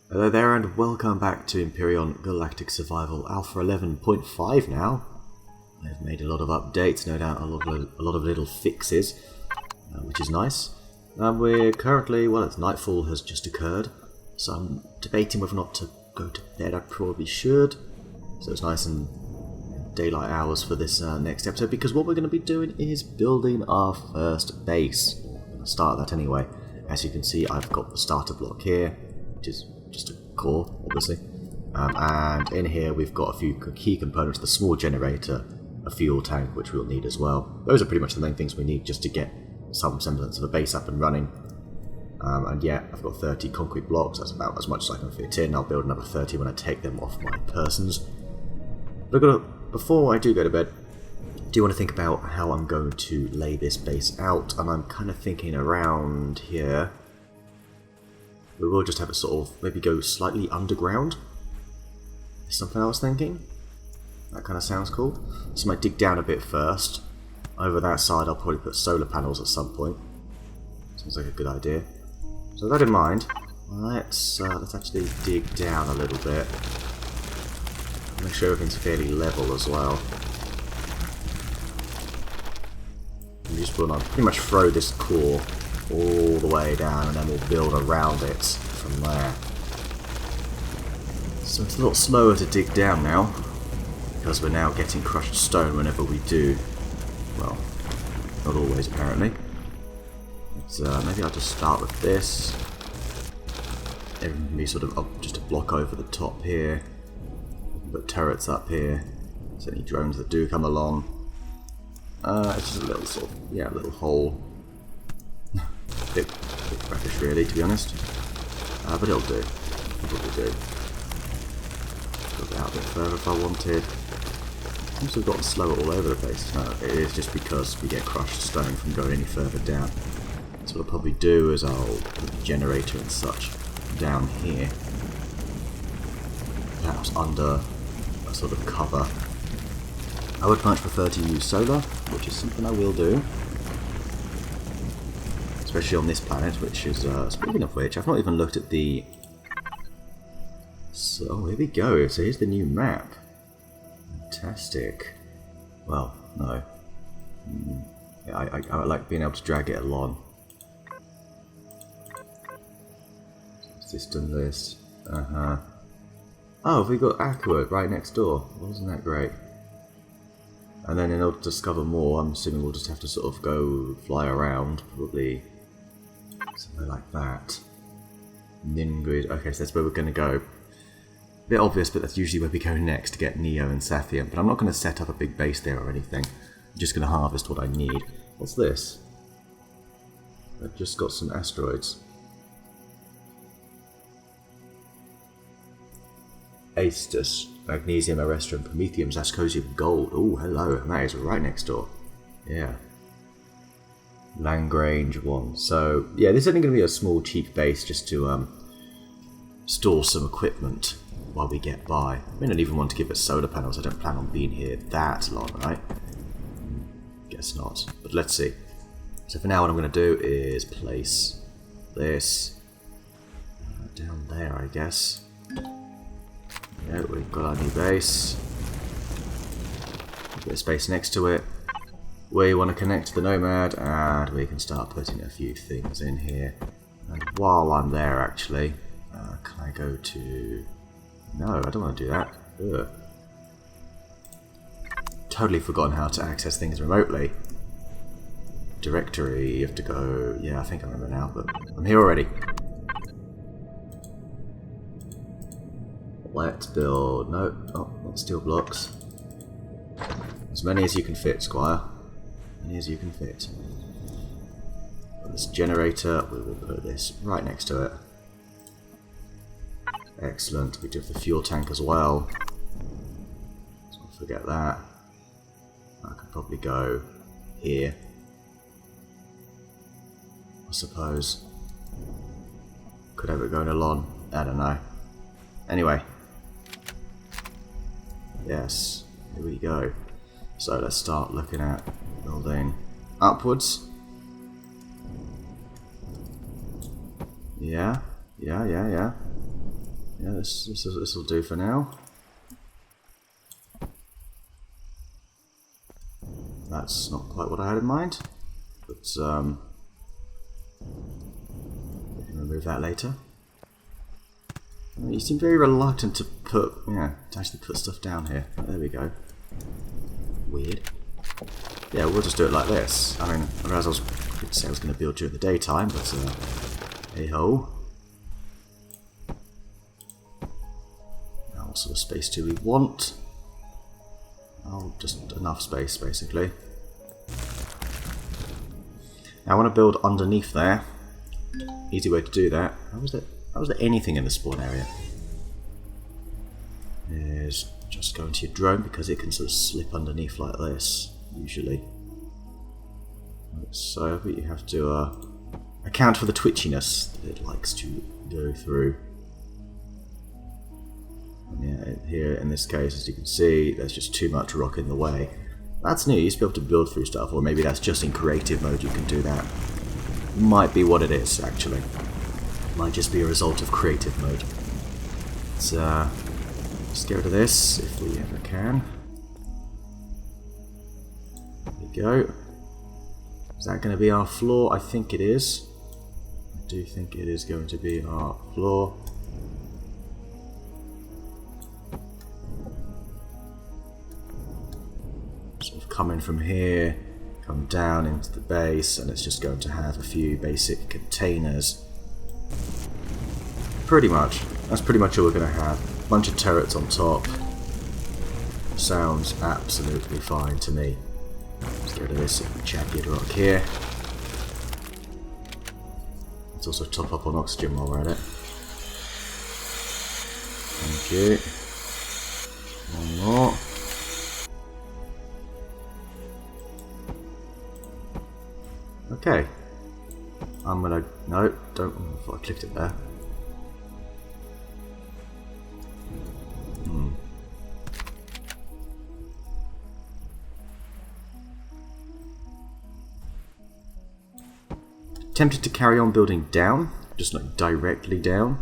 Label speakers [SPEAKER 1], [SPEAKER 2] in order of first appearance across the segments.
[SPEAKER 1] Hello there and welcome back to Empyrion Galactic Survival Alpha 11.5 now. I've made a lot of updates, no doubt a lot of little fixes, which is nice. We're currently, well, it's nightfall has just occurred, so I'm debating whether or not to go to bed. I probably should, so it's nice and daylight hours for this next episode, because what we're going to be doing is building our first base. I'm going to start that anyway. As you can see, I've got the starter block here, which is just a core, obviously. And in here we've got a few key components, the small generator, a fuel tank, which we'll need as well. Those are pretty much the main things we need just to get some semblance of a base up and running. And yeah, I've got 30 concrete blocks, that's about as much as I can fit in. I'll build another 30 when I take them off my persons. But before I do go to bed, I do want to think about how I'm going to lay this base out, and I'm kind of thinking around here. We will just have it sort of maybe go slightly underground. Is something I was thinking. That kind of sounds cool. So I might dig down a bit first. Over that side I'll probably put solar panels at some point. Sounds like a good idea. So with that in mind, let's actually dig down a little bit. Make sure everything's fairly level as well. We just want to pretty much throw this core all the way down, and then we'll build around it from there. So it's a lot slower to dig down now, because we're now getting crushed stone whenever we do. Well, not always apparently. But, maybe I'll just start with this. Everything can be sort of up just a block over the top here. Put turrets up here. So any drones that do come along. It's just a little sort of, yeah, a little hole. bit brackish really, to be honest. But it'll do. It'll probably do. Build it out a bit further if I wanted. Seems to have gotten slower all over the place. No, it is just because we get crushed stone from going any further down. So what I'll probably do is I'll put the generator and such down here. Perhaps under a sort of cover. I would much prefer to use solar, which is something I will do. Especially on this planet, which is, speaking of which, I've not even looked at the... So, here we go. So here's the new map. Fantastic. Well, no. Yeah, I like being able to drag it along. System list. Oh, we got Aqua right next door. Wasn't that great? And then in order to discover more, I'm assuming we'll just have to sort of go fly around, probably somewhere like that. Ningrid. Okay, so that's where we're going to go. A bit obvious, but that's usually where we go next to get Neo and Saphian. But I'm not going to set up a big base there or anything. I'm just going to harvest what I need. What's this? I've just got some asteroids. Astus, Magnesium, Arrestor, and Promethium, Zascosium, Gold. Oh, hello, and that is right next door. Yeah. Lagrange 1. So, yeah, this is only going to be a small, cheap base just to store some equipment while we get by. I don't even want to give it solar panels. I don't plan on being here that long, right? Guess not. But let's see. So for now, what I'm going to do is place this down there, I guess. Yeah, we've got our new base. A bit of space next to it. We want to connect to the Nomad, and we can start putting a few things in here. And while I'm there, actually, can I go to... No, I don't want to do that. Ugh. Totally forgotten how to access things remotely. Directory, you have to go... Yeah, I think I remember now, but I'm here already. Let's build... No, oh, not steel blocks. As many as you can fit, Squire. As many as you can fit. This generator, we will put this right next to it. Excellent. We do have the fuel tank as well. So don't forget that. I could probably go here, I suppose. Could have it going along. I don't know. Anyway. Yes, here we go. So let's start looking at building upwards. Yeah. Yeah, this will do for now. That's not quite what I had in mind, but we can remove that later. You seem very reluctant to actually put stuff down here. Oh, there we go. Weird. Yeah, we'll just do it like this. I mean, I was going to say I was going to build during the daytime, but hey ho. Now, what sort of space do we want? Oh, just enough space, basically. Now, I want to build underneath there. Easy way to do that. How was there anything in the spawn area? Is just go into your drone because it can sort of slip underneath like this, usually. So you have to account for the twitchiness that it likes to go through. And yeah, here in this case, as you can see, there's just too much rock in the way. That's new, you used to be able to build through stuff, or maybe that's just in creative mode you can do that. Might be what it is, actually. Might just be a result of creative mode. Let's get rid of this, if we ever can. There we go. Is that going to be our floor? I think it is. I do think it is going to be our floor. Sort of come in from here, come down into the base, and it's just going to have a few basic containers. Pretty much. That's pretty much all we're going to have. A bunch of turrets on top. Sounds absolutely fine to me. Let's get rid of this jagged rock here. Let's also top up on oxygen while we're at it. Thank you. One more. Okay. I'm gonna... No, don't... I thought I clicked it there. Tempted to carry on building down, just like directly down,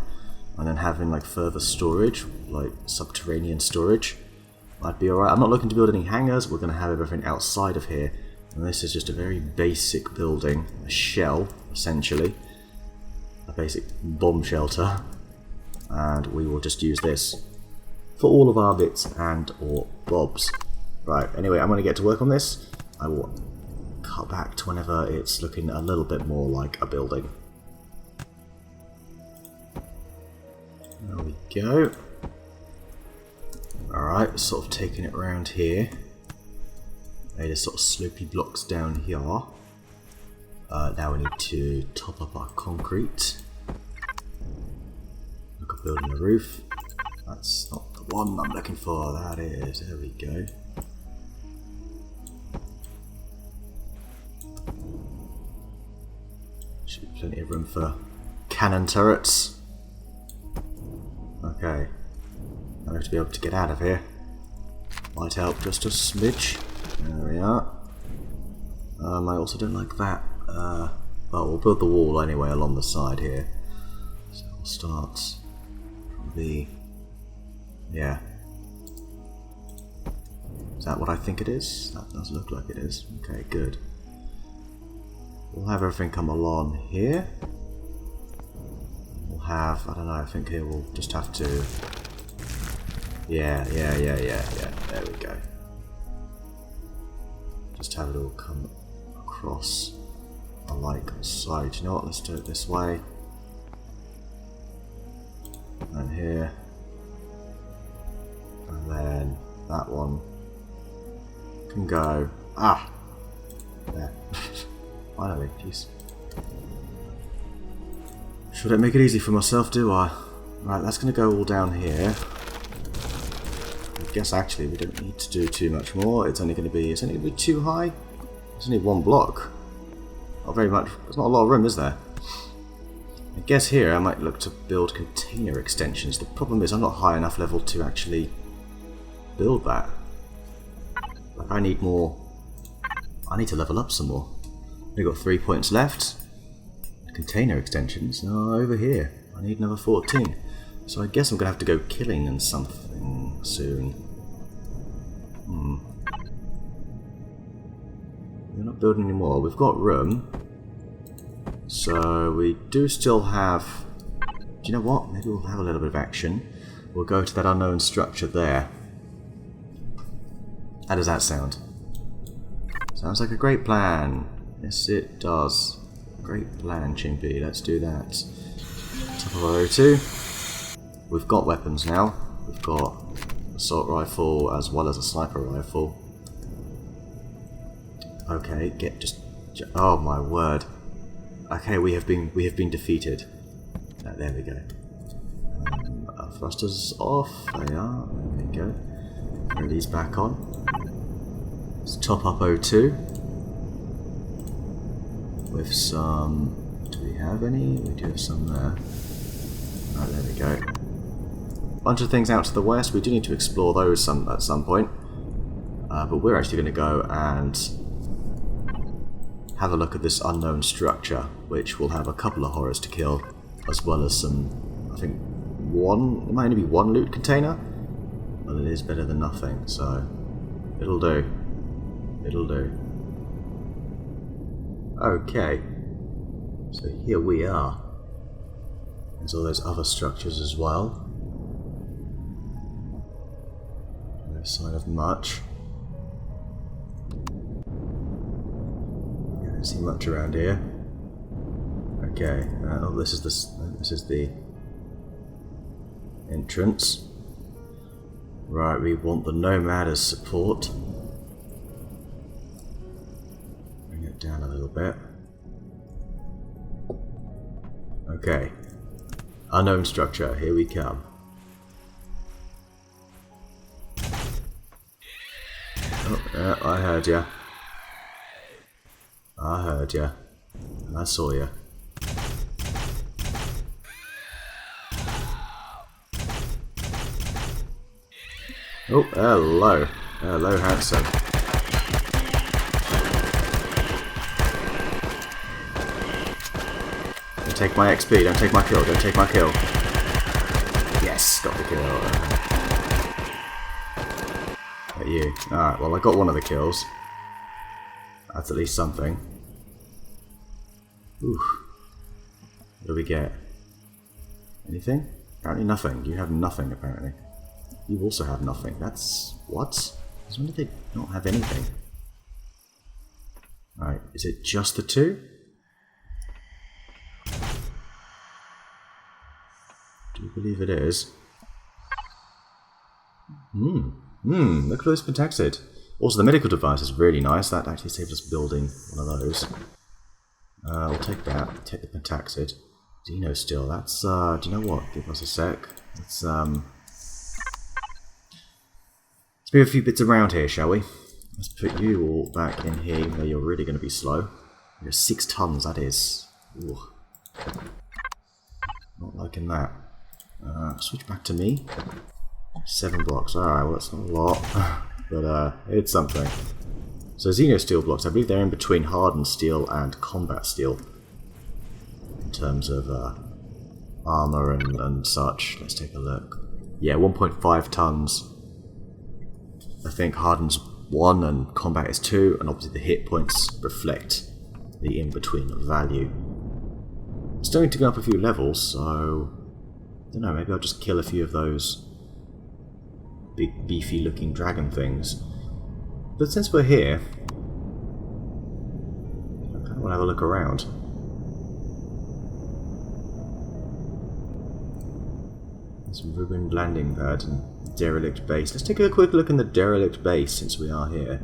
[SPEAKER 1] and then having like further storage, like subterranean storage. Might be alright. I'm not looking to build any hangars, we're going to have everything outside of here. And this is just a very basic building, a shell, essentially. A basic bomb shelter. And we will just use this for all of our bits and or bobs. Right, anyway, I'm going to get to work on this. I will cut back to whenever it's looking a little bit more like a building. There we go. Alright, sort of taking it around here. Made a sort of slopey blocks down here. Now we need to top up our concrete. Look at building a roof. That's not the one I'm looking for. That is. There we go. Should be plenty of room for cannon turrets. Okay. I have to be able to get out of here. Might help just a smidge. There we are. I also don't like that. Well, we'll build the wall anyway along the side here. So we'll start from the... Yeah. Is that what I think it is? That does look like it is. Okay, good. We'll have everything come along here. We'll have... I don't know, I think here we'll just have to... Yeah. There we go. Just have it all come across a like side. You know what? Let's do it this way. And here. And then that one can go. Ah! There. Finally, jeez. Sure don't make it easy for myself, do I? Right, that's going to go all down here. I guess actually we don't need to do too much more. It's only going to be too high. It's only one block. Not very much. There's not a lot of room, is there? I guess here I might look to build container extensions. The problem is I'm not high enough level to actually build that. Like I need more. I need to level up some more. We've got 3 points left. Container extensions. No, over here. I need another 14. So I guess I'm going to have to go killing and something soon. We're not building anymore. We've got room. So we do still have... Do you know what? Maybe we'll have a little bit of action. We'll go to that unknown structure there. How does that sound? Sounds like a great plan. Yes, it does. Great plan, Chimpy. Let's do that. Top of our O2. We've got weapons now. We've got assault rifle as well as a sniper rifle. Okay, oh my word. Okay, we have been defeated. There we go. Our thrusters off. They are. There we go. Throw these back on. Let's top up O2 with some. Do we have any? We do have some there. Right, there we go. Bunch of things out to the west. We do need to explore those at some point. But we're actually going to go and have a look at this unknown structure, which will have a couple of horrors to kill, as well as some, I think, it might only be one loot container, but it is better than nothing, so it'll do. It'll do. Okay, so here we are. There's all those other structures as well. No sign of much. I don't see much around here. Okay, oh, this is the entrance. Right, we want the Nomad as support. Bring it down a little bit. Okay, unknown structure. Here we come. Oh, yeah, I heard ya. I heard ya. I saw ya. Oh, hello. Hello, handsome. Don't take my XP, don't take my kill, don't take my kill. Yes, got the kill. At you. Alright, well I got one of the kills. That's at least something. Oof. What do we get? Anything? Apparently nothing. You have nothing, apparently. You also have nothing. That's... what? Since when did they not have anything? Right, is it just the two? Do you believe it is? Look at those Pentaxid. Also, the medical device is really nice. That actually saved us building one of those. We'll take that. Take the Pentaxid. Dino still. That's, do you know what? Give us a sec. Let's move a few bits around here, shall we? Let's put you all back in here where you're really going to be slow. You're 6 tons, that is. Ooh. Not liking that. Switch back to me. 7 blocks. Alright, well that's not a lot. But it's something. So Xeno steel blocks, I believe they're in between hardened steel and combat steel. In terms of armor and such. Let's take a look. Yeah, 1.5 tons. I think harden's 1 and combat is 2, and obviously the hit points reflect the in-between value. Still need to go up a few levels, so I don't know, maybe I'll just kill a few of those big beefy looking dragon things. But since we're here, I kind of want to have a look around. Some ruined landing pad and derelict base. Let's take a quick look in the derelict base since we are here.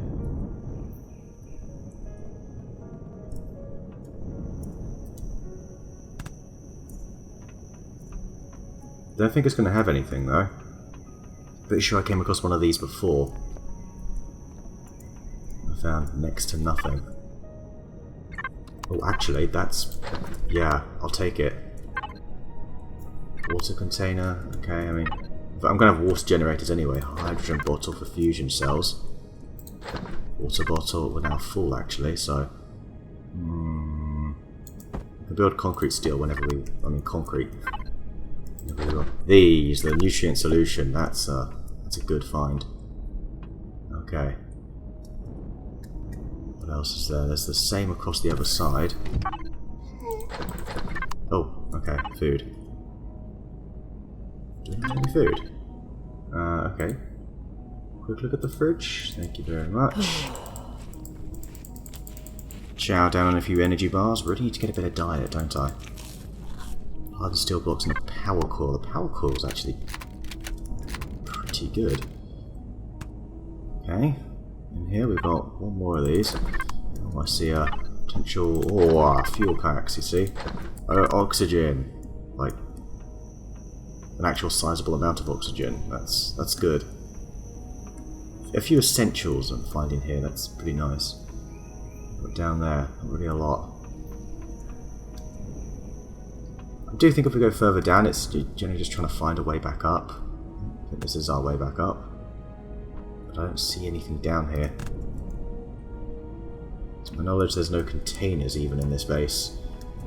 [SPEAKER 1] Don't think it's going to have anything though. Pretty sure I came across one of these before. I found next to nothing. Oh, actually, that's... yeah, I'll take it. Water container, okay, I mean... but I'm going to have water generators anyway. Hydrogen bottle for fusion cells. Water bottle, we're now full actually, so... we can build concrete steel whenever we... I mean concrete. These, the nutrient solution, that's a good find. Okay. What else is there? There's the same across the other side. Oh, okay, food. Do we have any food? Okay. Quick look at the fridge. Thank you very much. Chow down on a few energy bars. Really need to get a better diet, don't I? Hardened steel blocks and a power core. The power core is actually pretty good. Okay. In here we've got one more of these. Oh, I see a potential... Oh, fuel packs, you see? Oxygen. Like, an actual sizable amount of oxygen. That's good. A few essentials I'm finding here. That's pretty nice. But down there, not really a lot. I do think if we go further down, it's generally just trying to find a way back up. I think this is our way back up. But I don't see anything down here. To my knowledge, there's no containers even in this base.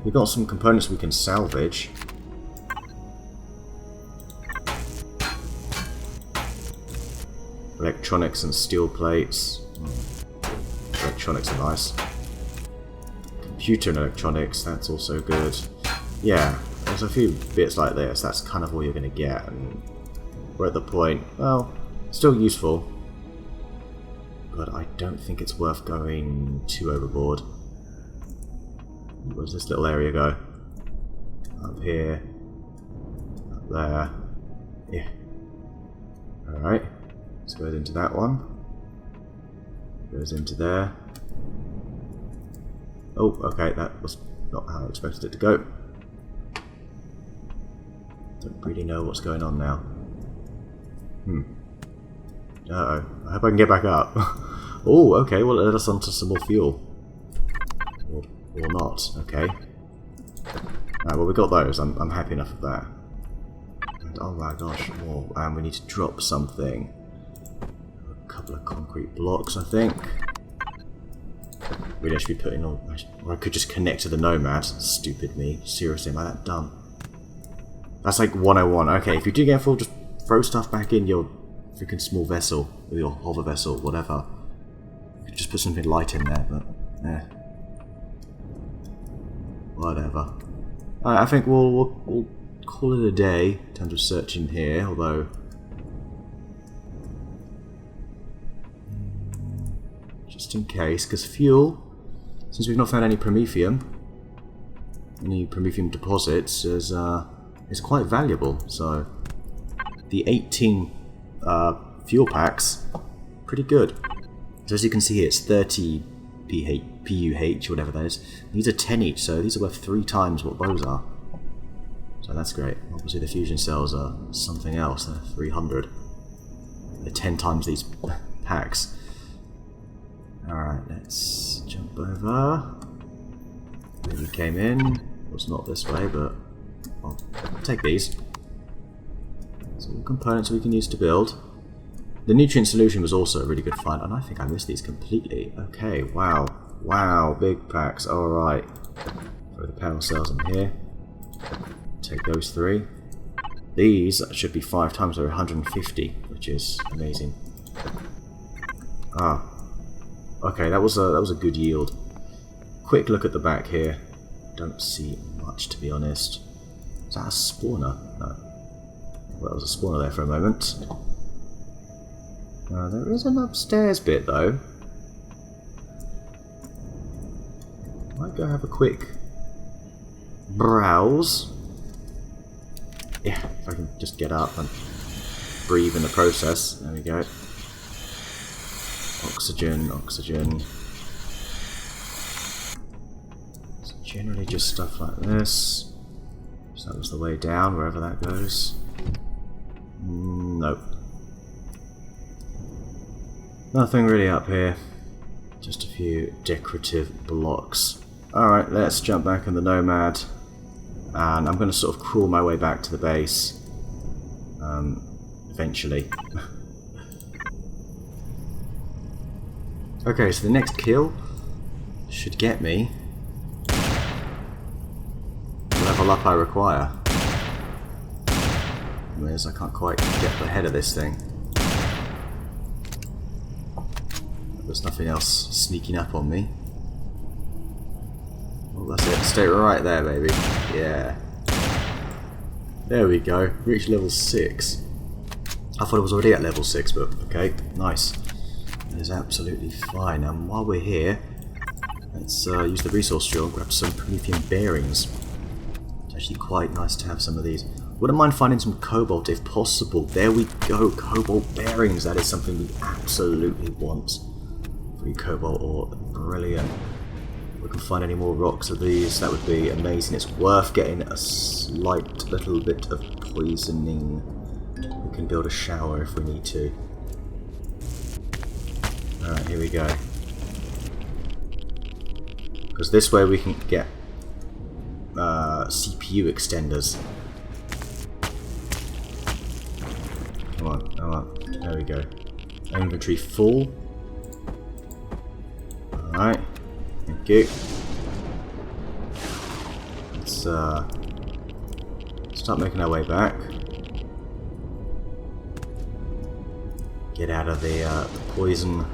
[SPEAKER 1] We've got some components we can salvage. Electronics and steel plates. Electronics are nice. Computer and electronics, that's also good. Yeah, there's a few bits like this, that's kind of all you're going to get. And we're at the point, well, still useful. But I don't think it's worth going too overboard. Where does this little area go? Up here. Up there. Yeah. Alright. Let's go into that one. Goes into there. Oh, okay, that was not how I expected it to go. Don't really know what's going on now. Uh-oh. I hope I can get back up. Oh, okay, well, let us onto some more fuel. Or not, okay. Alright, well, we got those. I'm happy enough with that. And, oh my gosh, more. And we need to drop something. A couple of concrete blocks, I think. Really, I should be putting on... Or I could just connect to the Nomad. Stupid me. Seriously, am I that dumb? That's like 101. Okay, if you do get full, just throw stuff back in your freaking small vessel. Or your hover vessel, whatever. You could just put something light in there, but... eh. Whatever. I think we'll call it a day in terms of searching here, although... just in case, because fuel, since we've not found any promethium deposits, is quite valuable. So the 18 fuel packs, pretty good. So as you can see here, it's 30 PUH, whatever that is. These are 10 each, so these are worth 3 times what those are. So that's great. Obviously the fusion cells are something else. They're 300. They're 10 times these packs. Alright, let's jump over. Maybe we came in. Well, it's not this way, but I'll take these. So all components we can use to build. The nutrient solution was also a really good find, and I think I missed these completely. Okay, wow. Wow, big packs. Alright. Throw the power cells in here. Take those 3. These should be 5 times, they're 150, which is amazing. Ah. Okay, that was a good yield. Quick look at the back here. Don't see much, to be honest. Is that a spawner? No. Well, there was a spawner there for a moment. There is an upstairs bit, though. Might go have a quick browse. Yeah, if I can just get up and breathe in the process. There we go. Oxygen, oxygen. It's generally just stuff like this. So that was the way down, wherever that goes. Nope. Nothing really up here. Just a few decorative blocks. Alright, let's jump back in the Nomad. And I'm going to sort of crawl my way back to the base. Eventually. Okay, so the next kill should get me the level up I require. problem is I can't quite get the head of this thing. There's nothing else sneaking up on me. Well, that's it. Stay right there, baby. Yeah. There we go. Reach level 6. I thought I was already at level 6, but okay, nice. That is absolutely fine. And while we're here, let's use the resource drill and grab some Promethean bearings. It's actually quite nice to have some of these. Wouldn't mind finding some cobalt if possible. There we go, cobalt bearings. That is something we absolutely want. Free cobalt ore, brilliant. If we can find any more rocks of these, that would be amazing. It's worth getting a slight little bit of poisoning. We can build a shower if we need to. Alright, here we go. Because this way we can get CPU extenders. Come on, come on. There we go. Inventory full. Alright. Thank you. Let's start making our way back. Get out of the poison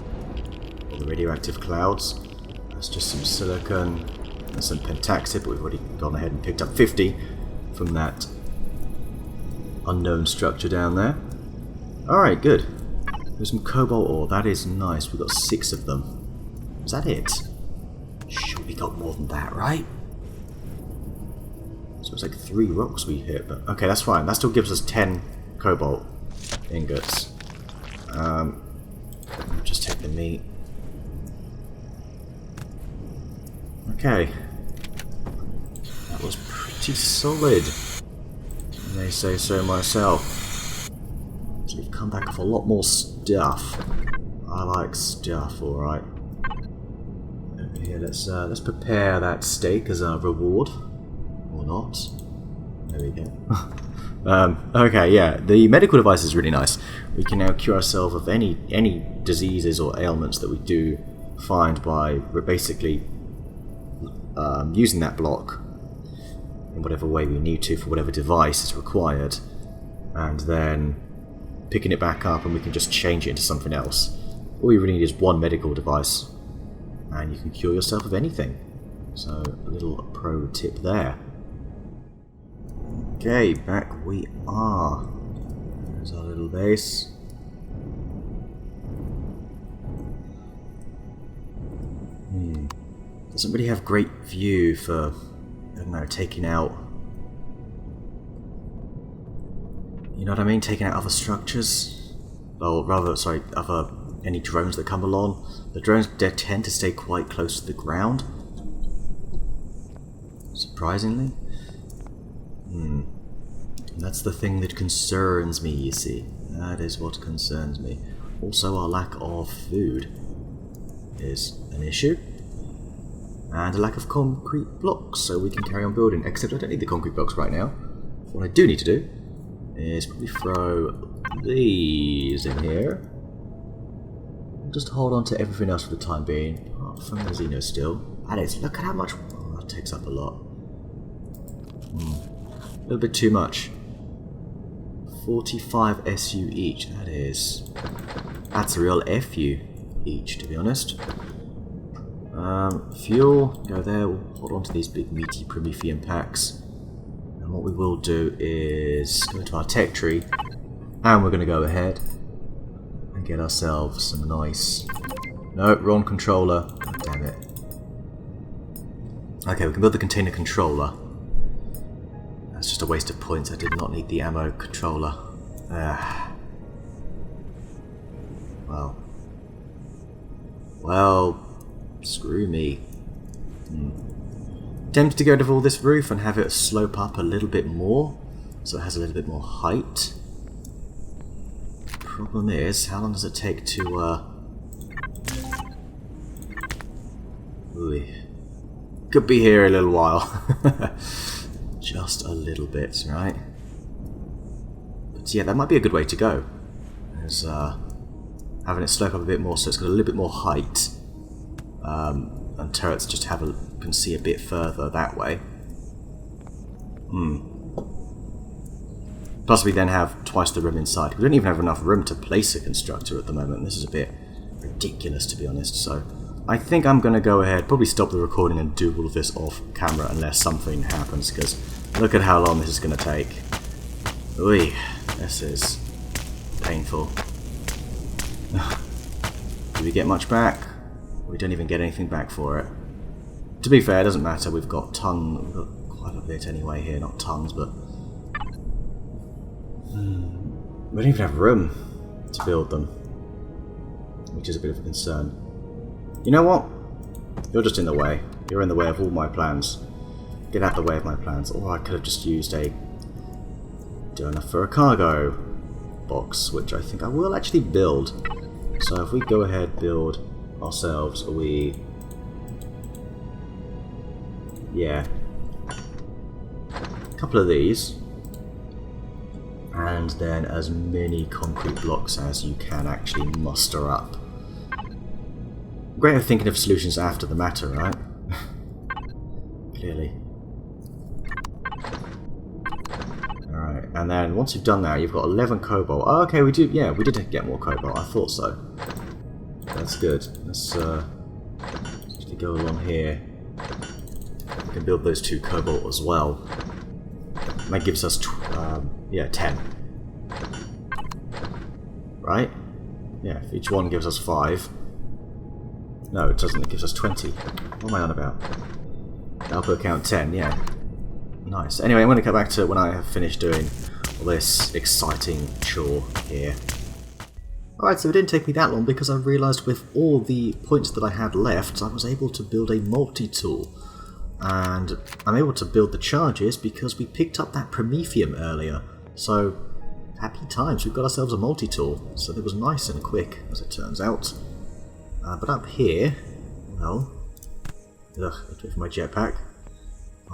[SPEAKER 1] or the radioactive clouds. That's just some silicon and some pentaxid, but we've already gone ahead and picked up 50 from that unknown structure down there. Alright, good. There's some cobalt ore. That is nice. We've got 6 of them. Is that it? Sure, we got more than that, right? So it's like 3 rocks we hit, but okay, that's fine. That still gives us 10 cobalt ingots. Just take the meat. Okay. That was pretty solid. I may say so myself. So we've come back with a lot more stuff. I like stuff, alright. Over here, let's prepare that steak as a reward. Or not. There we go. Okay, yeah, the medical device is really nice. We can now cure ourselves of any diseases or ailments that we do find by basically using that block in whatever way we need to for whatever device is required, and then picking it back up and we can just change it into something else. All you really need is one medical device and you can cure yourself of anything. So a little pro tip there. Okay, back we are. There's our little base. Doesn't really have great view for, I don't know, taking out, you know what I mean, taking out other structures. Or rather, sorry, any drones that come along. The drones tend to stay quite close to the ground. Surprisingly. And that's the thing that concerns me, you see. That is what concerns me. Also, our lack of food is an issue. And a lack of concrete blocks, so we can carry on building. Except I don't need the concrete blocks right now. What I do need to do is probably throw these in here. Just hold on to everything else for the time being. Apart from the Xeno still. That is, look at how much. Oh, that takes up a lot. A little bit too much. 45 SU each. That's a real FU each, to be honest. Fuel, go there. We'll hold on to these big meaty Promethean packs. And what we will do is go to our tech tree, and we're going to go ahead and get ourselves some nice. No, wrong controller. Oh, damn it. Okay, we can build the container controller. That's just a waste of points. I did not need the ammo controller. Well, screw me. Tempted to go to all this roof and have it slope up a little bit more, so it has a little bit more height. Problem is, how long does it take to, could be here a little while. Just a little bit, right? But yeah, that might be a good way to go. Is having it slope up a bit more, so it's got a little bit more height, and turrets just can see a bit further that way. Plus we then have twice the room inside. We don't even have enough room to place a constructor at the moment. This is a bit ridiculous, to be honest. So I think I'm going to go ahead, probably stop the recording and do all of this off camera unless something happens, because look at how long this is going to take. Ui, this is painful. Do we get much back? We don't even get anything back for it. To be fair, it doesn't matter. We've got quite a bit anyway here, not tons, but we don't even have room to build them, which is a bit of a concern. You know what? You're just in the way. You're in the way of all my plans. Get out of the way of my plans. Or I could have just used a donor for a cargo box, which I think I will actually build. So if we go ahead, build ourselves, yeah, a couple of these, and then as many concrete blocks as you can actually muster up. Great at thinking of solutions after the matter, right? Clearly. Alright, and then once you've done that, you've got 11 cobalt. Oh, okay, we did get more cobalt. I thought so. That's good. Let's actually go along here. We can build those 2 cobalt as well. And that gives us, 10. Right? Yeah, if each one gives us 5. No, it doesn't. It gives us 20. What am I on about? Output count 10, yeah. Nice. Anyway, I'm going to come back to when I have finished doing all this exciting chore here. Alright, so it didn't take me that long because I realised with all the points that I had left, I was able to build a multi-tool. And I'm able to build the charges because we picked up that Promethium earlier. So, happy times, we've got ourselves a multi-tool. So it was nice and quick, as it turns out. But up here, well, with my jetpack,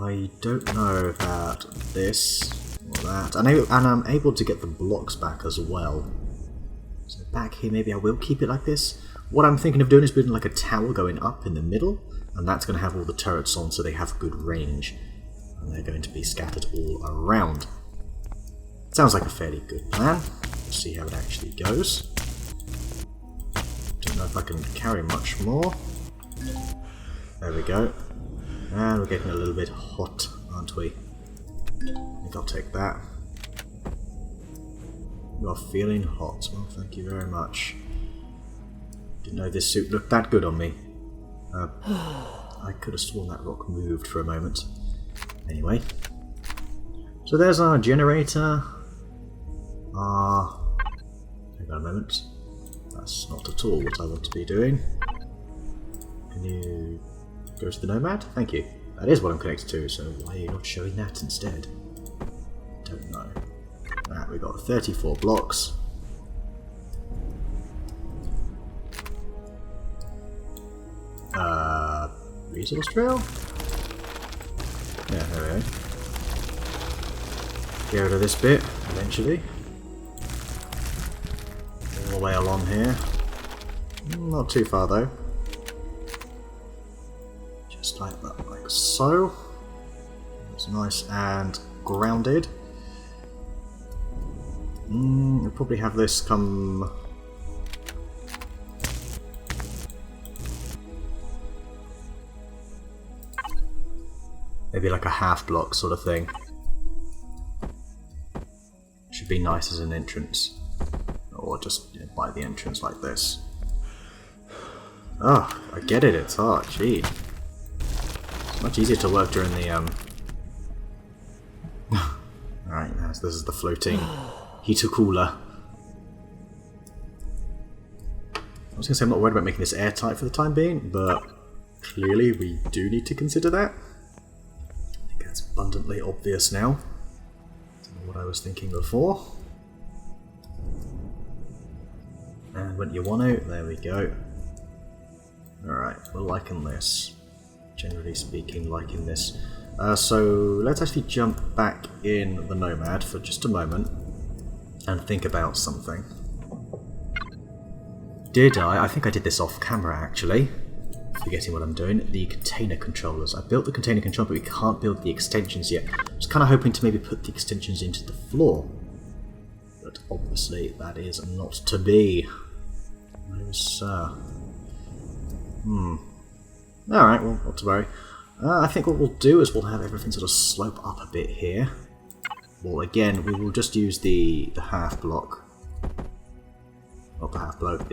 [SPEAKER 1] I don't know about this or that. And I'm able to get the blocks back as well. So back here, maybe I will keep it like this. What I'm thinking of doing is building like a tower going up in the middle, and that's going to have all the turrets on so they have good range. And they're going to be scattered all around. Sounds like a fairly good plan. Let's see how it actually goes. Don't know if I can carry much more. There we go. And we're getting a little bit hot, aren't we? I think I'll take that. You are feeling hot. Well, thank you very much. Didn't know this suit looked that good on me. I could have sworn that rock moved for a moment. Anyway. So there's our generator. Hang on a moment. That's not at all what I want to be doing. Can you go to the Nomad? Thank you. That is what I'm connected to, so why are you not showing that instead? Don't know. Right, we've got 34 blocks. Resource trail? Yeah, there we go. Get rid of this bit, eventually. All the way along here. Not too far though. Just like that, like so. It's nice and grounded. We'll probably have this come... maybe like a half block sort of thing. Should be nice as an entrance. Or just by the entrance like this. Oh, I get it, it's hard, gee. It's much easier to work during the Alright, this is the floating heater cooler. I was going to say I'm not worried about making this airtight for the time being, but clearly we do need to consider that. I think that's abundantly obvious now. That's what I was thinking before. And when you want to, there we go. Alright, we're liking this. Generally speaking, liking this. So let's actually jump back in the Nomad for just a moment and think about something. Did I think I did this off camera actually, forgetting what I'm doing, the container controllers. I built the container controller, but we can't build the extensions yet. I was kind of hoping to maybe put the extensions into the floor. but obviously that is not to be. No, sir. Alright, well, not to worry. I think what we'll do is we'll have everything sort of slope up a bit here. Well, again, we will just use the half block. Not the half block,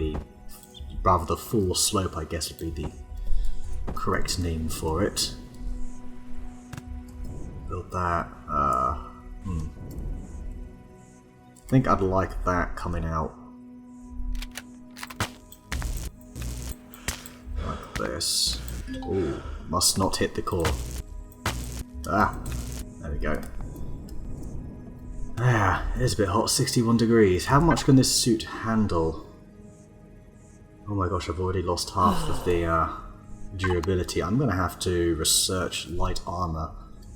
[SPEAKER 1] rather the full slope, I guess, would be the correct name for it. Build that. I think I'd like that coming out like this. Ooh, must not hit the core. Ah, there we go. Ah, it is a bit hot, 61 degrees. How much can this suit handle? Oh my gosh, I've already lost half of the durability. I'm going to have to research light armor,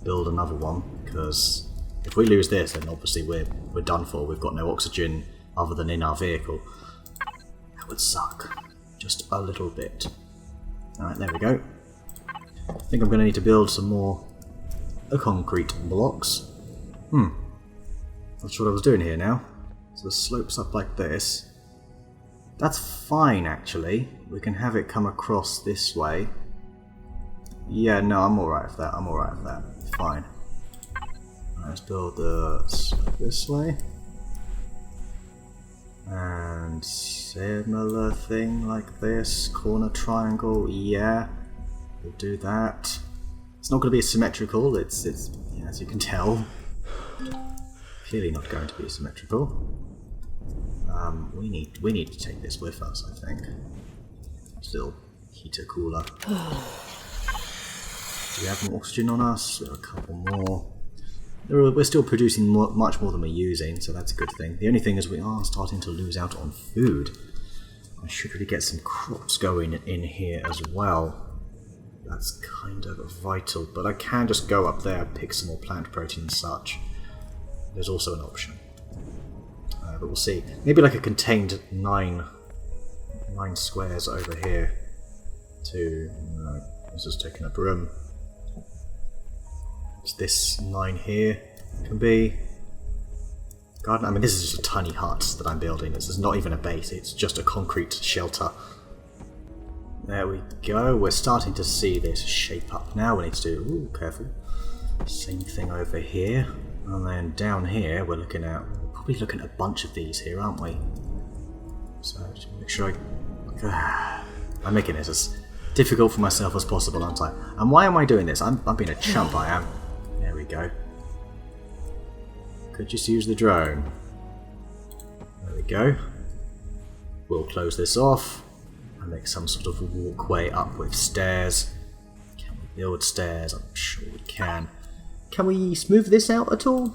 [SPEAKER 1] build another one, because if we lose this, then obviously we're done for. We've got no oxygen other than in our vehicle. That would suck. Just a little bit. Alright, there we go. I think I'm going to need to build some more concrete blocks. Not sure what I was doing here now. So the slope's up like this. That's fine, actually. We can have it come across this way. Yeah, no, I'm alright with that. I'm alright with that. Fine. Let's build the slope this way. And similar thing like this. Corner triangle, yeah. We'll do that. It's not going to be symmetrical, it's yeah, as you can tell. Clearly not going to be symmetrical. We need to take this with us, I think. Still, heater cooler. Do we have more oxygen on us? We have a couple more. We're still producing much more than we're using, so that's a good thing. The only thing is we are starting to lose out on food. I should really get some crops going in here as well. That's kind of vital, but I can just go up there, pick some more plant protein and such. There's also an option. But we'll see. Maybe like a contained 9 squares over here to... No, this is taking up room. This 9 here can be garden. I mean, this is just a tiny hut that I'm building. This is not even a base, it's just a concrete shelter. There we go. We're starting to see this shape up now. We need to do, ooh, careful. Same thing over here. And then down here we're looking at, probably looking at a bunch of these here, aren't we? So just make sure I'm making this as difficult for myself as possible, aren't I? And why am I doing this? I'm being a chump, I am. There we go. Could just use the drone. There we go. We'll close this off and make some sort of walkway up with stairs. Can we build stairs? I'm sure we can. Can we smooth this out at all?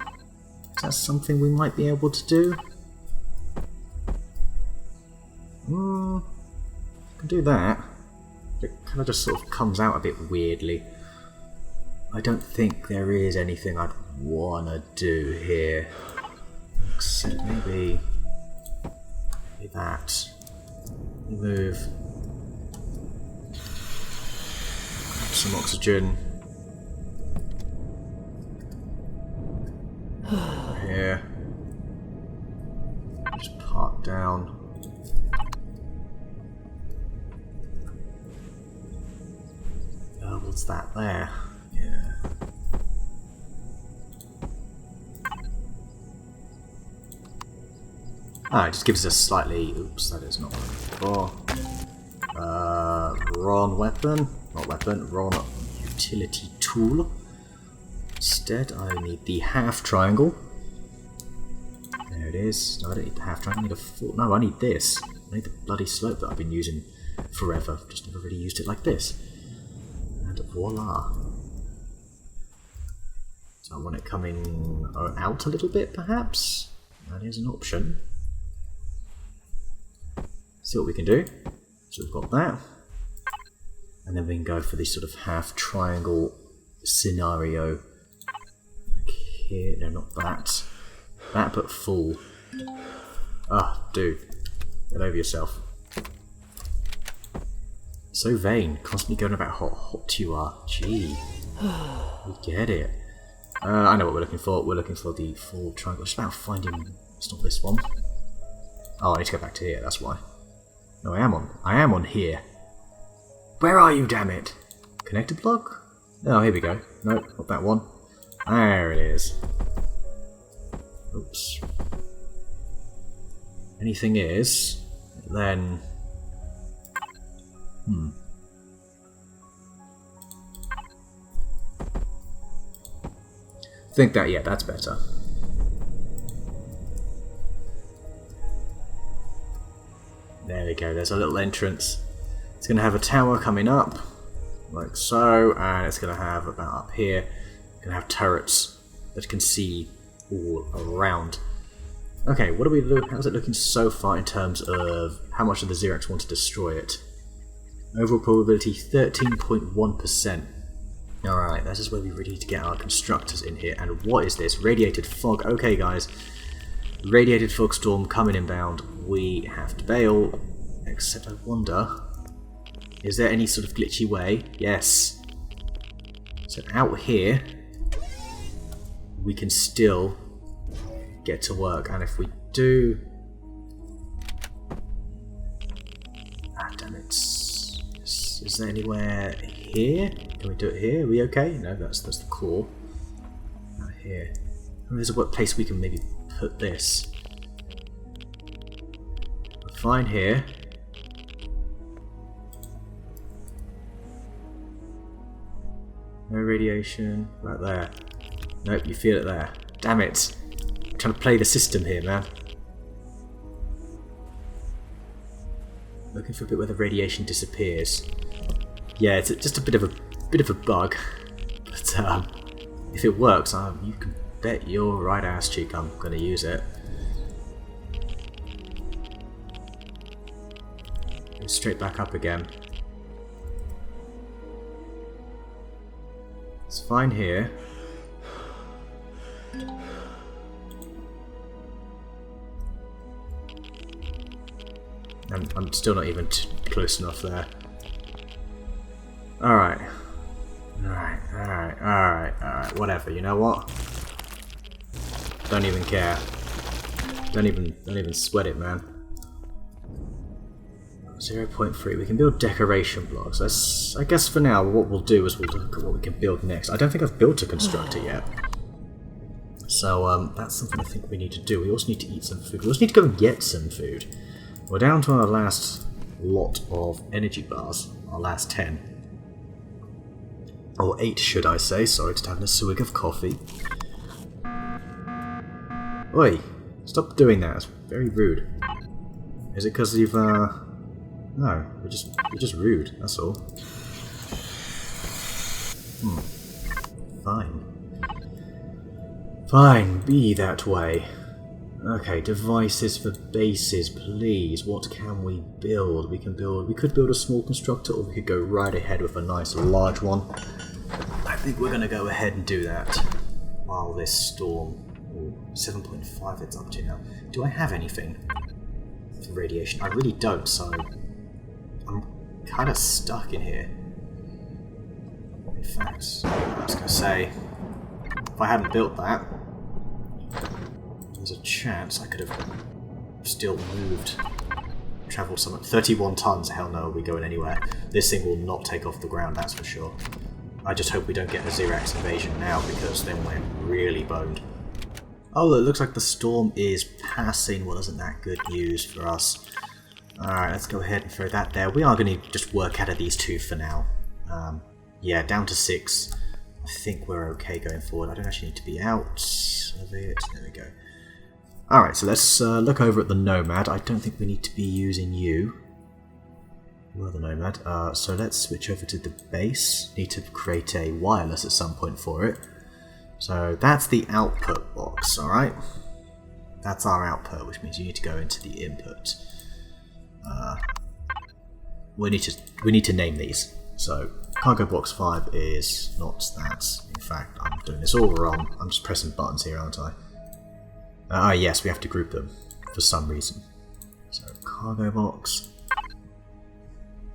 [SPEAKER 1] Is that something we might be able to do? Can do that. It kind of just sort of comes out a bit weirdly. I don't think there is anything I'd want to do here. Except maybe that. Move. Grab some oxygen. Here. Just park down. What's that there? Yeah. Ah, it just gives us a slightly... Oops, that is not what I'm looking for. Wrong weapon. Not weapon, wrong utility tool. Instead, I need the half triangle. There it is. No, I don't need the half triangle, I need a full... No, I need this. I need the bloody slope that I've been using forever. Just never really used it like this. And voila. So I want it coming out a little bit, perhaps? That is an option. See what we can do. So we've got that. And then we can go for this sort of half triangle scenario. Here, no, not that. That, but full. Ah, dude. Get over yourself. So vain. Constantly going about how hot you are. Gee. We get it. I know what we're looking for. We're looking for the full triangle. It's about finding It's not this one. Oh, I need to go back to here, that's why. No, I am on here. Where are you, damn it? Connector block? Oh, here we go. Nope, not that one. There it is. Oops. Anything is, then... I think that, yeah, that's better. There we go, there's a little entrance. It's going to have a tower coming up, like so, and it's going to have, about up here, it's going to have turrets that can see all around. Okay, what are we doing? How's it looking so far in terms of how much of the Xerax want to destroy it? Overall probability 13.1%. Alright, this is where we really need to get our constructors in here. And what is this? Radiated fog. Okay, guys. Radiated fog storm coming inbound. We have to bail. Except I wonder... Is there any sort of glitchy way? Yes. So out here... we can still get to work. And if we do... Ah, damn it. Is there anywhere here? Can we do it here? Are we okay? No, that's the core. Not here. There's a place we can maybe put this. We're fine here. No radiation. Right there. Nope, you feel it there. Damn it. I'm trying to play the system here, man. Looking for a bit where the radiation disappears. Yeah, it's just a bit of a bug, but if it works, you can bet your right ass cheek I'm going to use it. Go straight back up again. It's fine here. And I'm still not even close enough there. Alright, whatever, you know what? Don't even care. Don't even sweat it, man. 0.3, we can build decoration blocks. I guess for now, what we'll do is we'll look at what we can build next. I don't think I've built a constructor yet. So, that's something I think we need to do. We also need to eat some food. We also need to go and get some food. We're down to our last lot of energy bars. Our last 10. Or 8, should I say. Sorry, just having a swig of coffee. Oi! Stop doing that. It's very rude. Is it because you've, No, you're just rude, that's all. Fine. Fine, be that way. Okay, devices for bases, please. What can we build? We could build a small constructor, or we could go right ahead with a nice large one. I think we're going to go ahead and do that while this storm... 7.5 it's up to now. Do I have anything for radiation? I really don't, so I'm kind of stuck in here. In fact, I was going to say, if I hadn't built that, there's a chance I could have still moved, travelled somewhere. 31 tons, hell no, are we going anywhere? This thing will not take off the ground, that's for sure. I just hope we don't get a Xerax invasion now, because then we're really boned. Oh, it looks like the storm is passing. Well, isn't that good news for us? Alright, let's go ahead and throw that there. We are going to just work out of these two for now. Yeah, down to 6. I think we're okay going forward. I don't actually need to be out of it. There we go. Alright, so let's look over at the Nomad. I don't think we need to be using you. You are the Nomad. So let's switch over to the base. Need to create a wireless at some point for it. So that's the output box, alright? That's our output, which means you need to go into the input. We need to name these. So cargo box 5 is not that. In fact, I'm doing this all wrong. I'm just pressing buttons here, aren't I? Yes, we have to group them for some reason. So cargo box.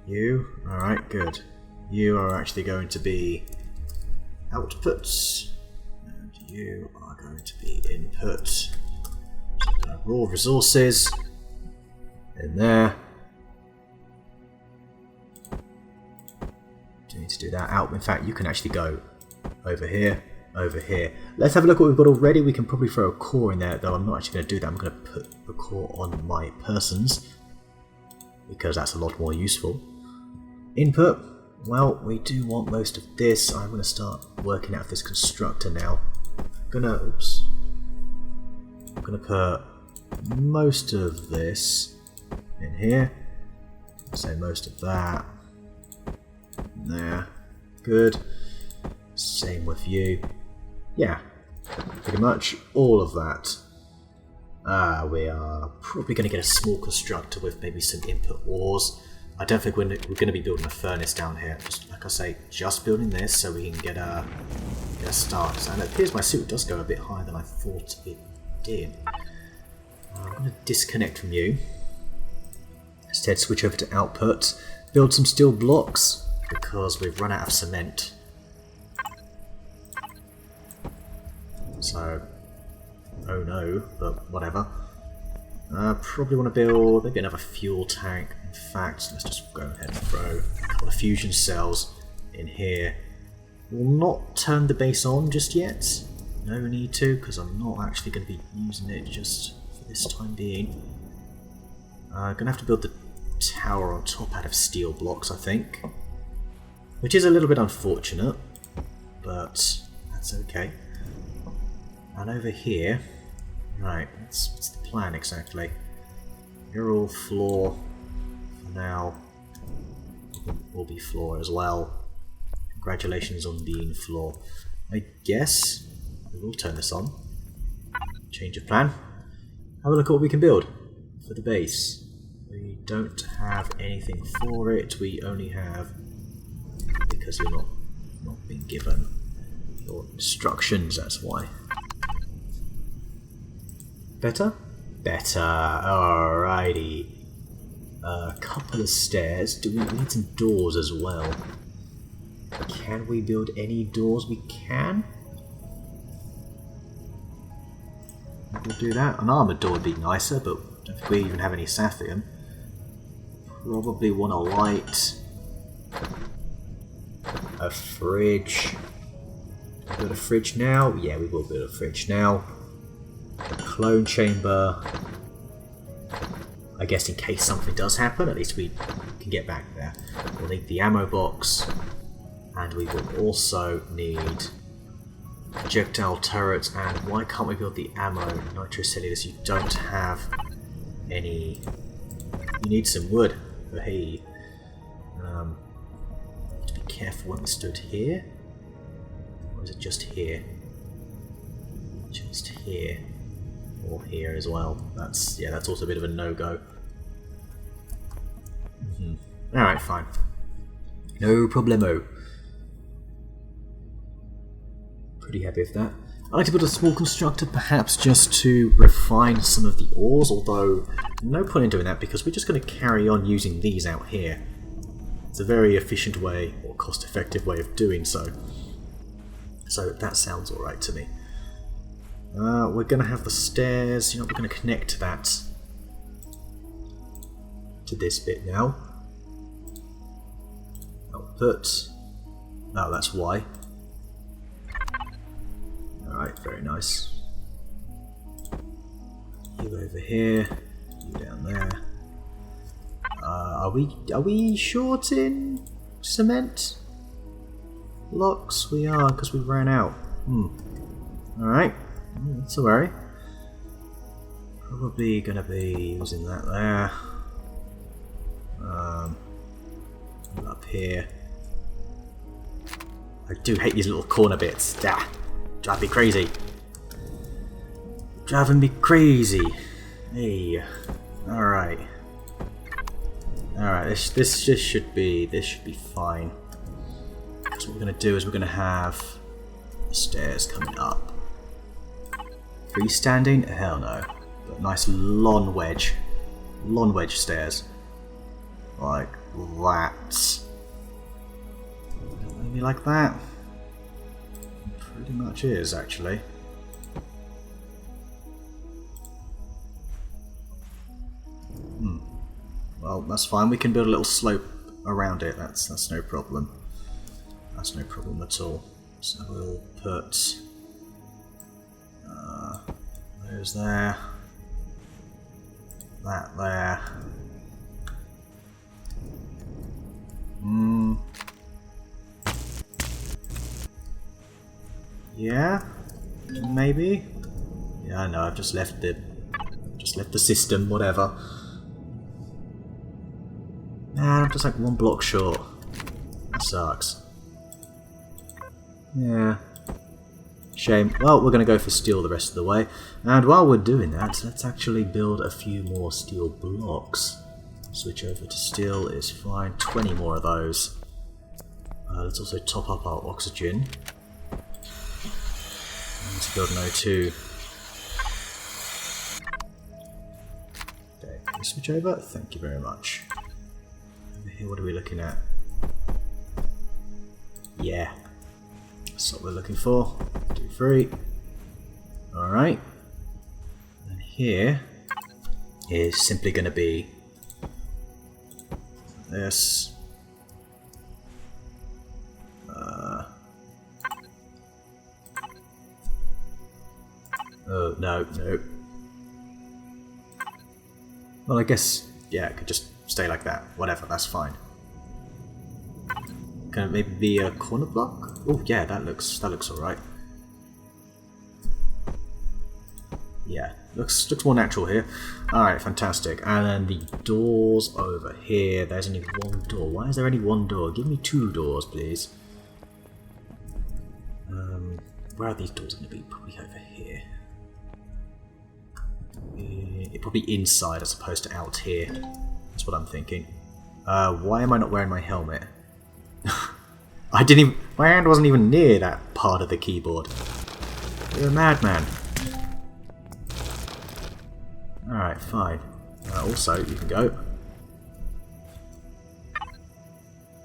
[SPEAKER 1] You, alright, good. You are actually going to be outputs. You are going to be input. So Raw resources in there. You need to do that out. In fact, you can actually go over here, over here. Let's have a look at what we've got already. We can probably throw a core in there, though I'm not actually going to do that. I'm going to put a core on my persons because that's a lot more useful. Input. Well, we do want most of this. I'm going to start working out this constructor now. I'm going to put most of this in here. Say most of that. There. Good. Same with you. Yeah. Pretty much all of that. We are probably going to get a small constructor with maybe some input ores. I don't think we're going to be building a furnace down here. Just like I say, just building this so we can get a start. And it appears my suit does go a bit higher than I thought it did. I'm going to disconnect from you. Instead, switch over to output. Build some steel blocks because we've run out of cement. So, oh no, but whatever. Probably want to build maybe another fuel tank. In fact, let's just go ahead and throw a couple of fusion cells in here. We'll not turn the base on just yet. No need to, because I'm not actually going to be using it just for this time being. I'm going to have to build the tower on top out of steel blocks, I think. Which is a little bit unfortunate, but that's okay. And over here, right, what's the plan exactly? You're all floor for now. We'll be floor as well. Congratulations on being floor. I guess we will turn this on. Change of plan. Have a look at what we can build for the base. We don't have anything for it. We only have, because you're not being given your instructions, that's why. Better? Better. Alrighty. A couple of stairs. Do we need some doors as well? Can we build any doors? We can. We'll do that. An armored door would be nicer, but I don't think we even have any sapphire. Probably want a light. A fridge. Build a fridge now? Yeah, we will build a fridge now. Clone chamber. I guess in case something does happen, at least we can get back there. We'll need the ammo box, and we will also need projectile turrets. And why can't we build the ammo? Nitrocellulose, you don't have any. You need some wood. But hey, to be careful when we stood here. Or is it just here? Just here. Or here as well. That's also a bit of a no-go. Alright, fine. No problemo. Pretty happy with that. I'd like to build a small constructor, perhaps just to refine some of the ores, although no point in doing that because we're just going to carry on using these out here. It's a very efficient way, or cost-effective way of doing so. So that sounds alright to me. We're going to have the stairs, we're going to connect that to this bit now. Output. Oh, that's why. Alright, very nice. You over here, you down there. Are we short in cement? Blocks? We are, because we ran out. Alright. That's a worry. Probably gonna be using that there. Up here. I do hate these little corner bits. Drive me crazy. Driving me crazy. Hey. Alright. Alright, this should be fine. Because what we're gonna do is we're gonna have the stairs coming up. Freestanding? Hell no. But nice lawn wedge stairs. Like that. Maybe like that. Pretty much is, actually. Well, that's fine. We can build a little slope around it. That's no problem. That's no problem at all. So we'll put those there. That there. Yeah, maybe. Yeah, I know. I've just left the system. Whatever. Man, I'm just like one block short. That sucks. Yeah. Shame. Well, we're going to go for steel the rest of the way. And while we're doing that, let's actually build a few more steel blocks. Switch over to steel is fine. 20 more of those. Let's also top up our oxygen. And to build an O2. Okay, can you switch over? Thank you very much. Over here, what are we looking at? Yeah. That's what we're looking for. 2, 3. Alright. And here is simply going to be this. Oh, no. Well, I guess, yeah, it could just stay like that. Whatever, that's fine. Can it maybe be a corner block? Oh, yeah, that looks alright. Yeah, looks more natural here. Alright, fantastic. And then the doors over here. There's only one door. Why is there only one door? Give me 2 doors, please. Where are these doors going to be? Probably over here. Probably inside as opposed to out here. That's what I'm thinking. Why am I not wearing my helmet? I didn't even... My hand wasn't even near that part of the keyboard. You're a madman. Alright, fine. Also, you can go.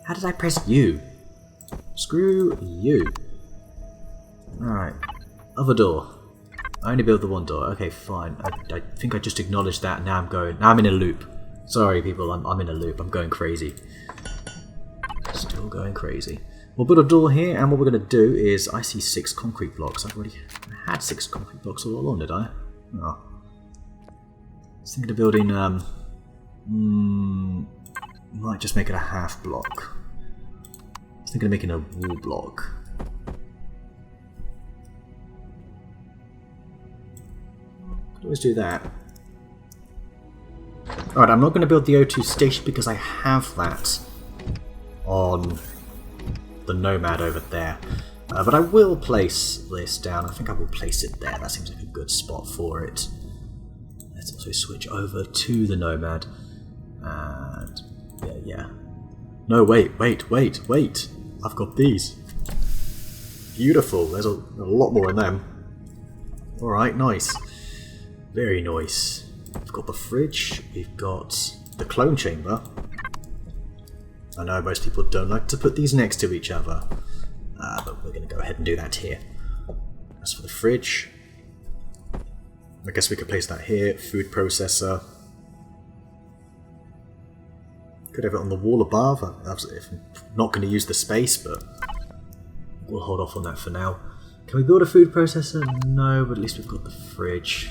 [SPEAKER 1] How did I press U? Screw you. Alright. Other door. I only build the one door. Okay, fine. I think I just acknowledged that. Now I'm in a loop. Sorry, people. I'm in a loop. I'm going crazy. Still going crazy. We'll build a door here, and what we're going to do is... I see 6 concrete blocks. I've already had 6 concrete blocks all along, did I? Oh. I was thinking of building... might just make it a half block. I was thinking of making a wall block. Could always do that. Alright, I'm not going to build the O2 station because I have that on the Nomad over there. But I will place this down. I think I will place it there. That seems like a good spot for it. Let's also switch over to the Nomad. And yeah. No, wait. I've got these. Beautiful. There's a lot more in them. Alright, nice. Very nice. We've got the fridge. We've got the clone chamber. I know most people don't like to put these next to each other, but we're going to go ahead and do that here. As for the fridge, I guess we could place that here. Food processor. Could have it on the wall above. I'm not going to use the space, but we'll hold off on that for now. Can we build a food processor? No, but at least we've got the fridge.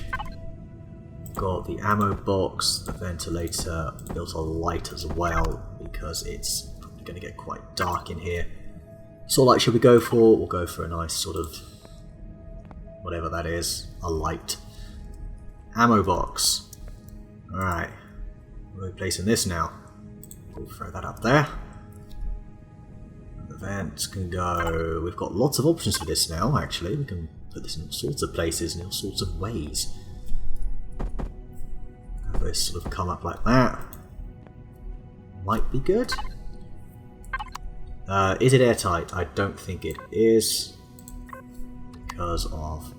[SPEAKER 1] Got the ammo box, the ventilator, built a light as well because it's probably going to get quite dark in here. So what light should we go for? We'll go for a nice sort of whatever that is, a light. Ammo box. Alright, we're placing this now. We'll throw that up there. The vents can go... We've got lots of options for this now actually. We can put this in all sorts of places, in all sorts of ways. Have this sort of come up like that. Might be good. Is it airtight? I don't think it is. Because of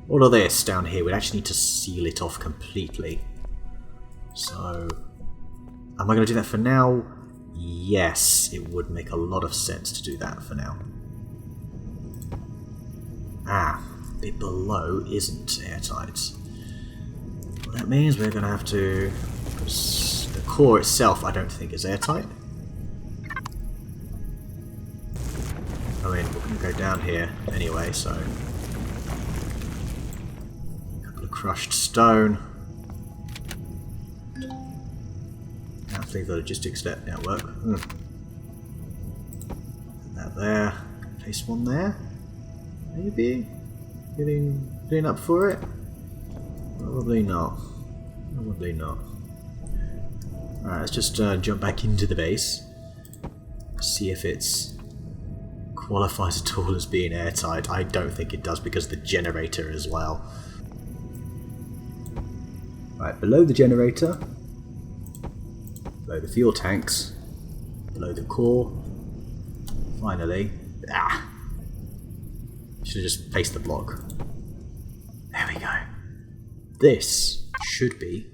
[SPEAKER 1] all of this down here. We'd actually need to seal it off completely. So, am I going to do that for now? Yes, it would make a lot of sense to do that for now. Ah, a bit below isn't airtight. That means we're going to have to put the core itself I don't think is airtight. I mean, we're going to go down here anyway, so... a couple of crushed stone. Can't think the logistics network. Put that there. Place one there. Maybe? Getting up for it? Probably not. Probably not. Alright, let's just jump back into the base. See if it's qualifies at all as being airtight. I don't think it does because of the generator as well. Right, below the generator, below the fuel tanks, below the core, finally, should have just placed the block. There we go. This should be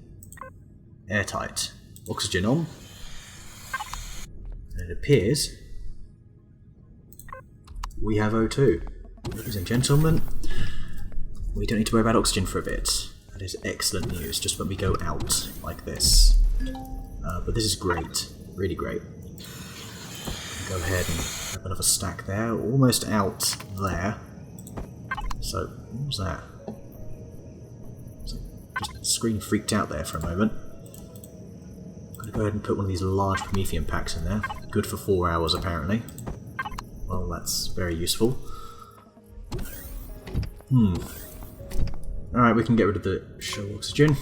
[SPEAKER 1] airtight. Oxygen on. And it appears we have O2. Ladies and gentlemen, we don't need to worry about oxygen for a bit. That is excellent news, just when we go out like this. But this is great, really great. Go ahead and have another stack there, almost out there. So, what was that? Just the screen freaked out there for a moment. I'm going to go ahead and put one of these large Promethean packs in there. Good for 4 hours apparently. Well, that's very useful. Alright, we can get rid of the show oxygen.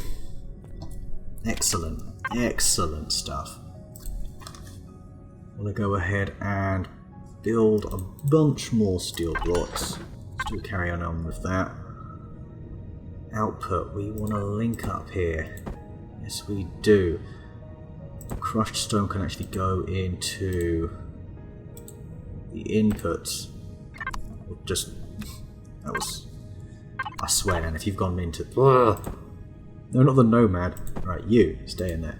[SPEAKER 1] Excellent. Excellent stuff. I'm going to go ahead and build a bunch more steel blocks. Still carry on with that. Output, we want to link up here. Yes, we do. Crushed stone can actually go into the inputs. Just, that was, I swear, and if you've gone into, no, not the Nomad. Right, you stay in there.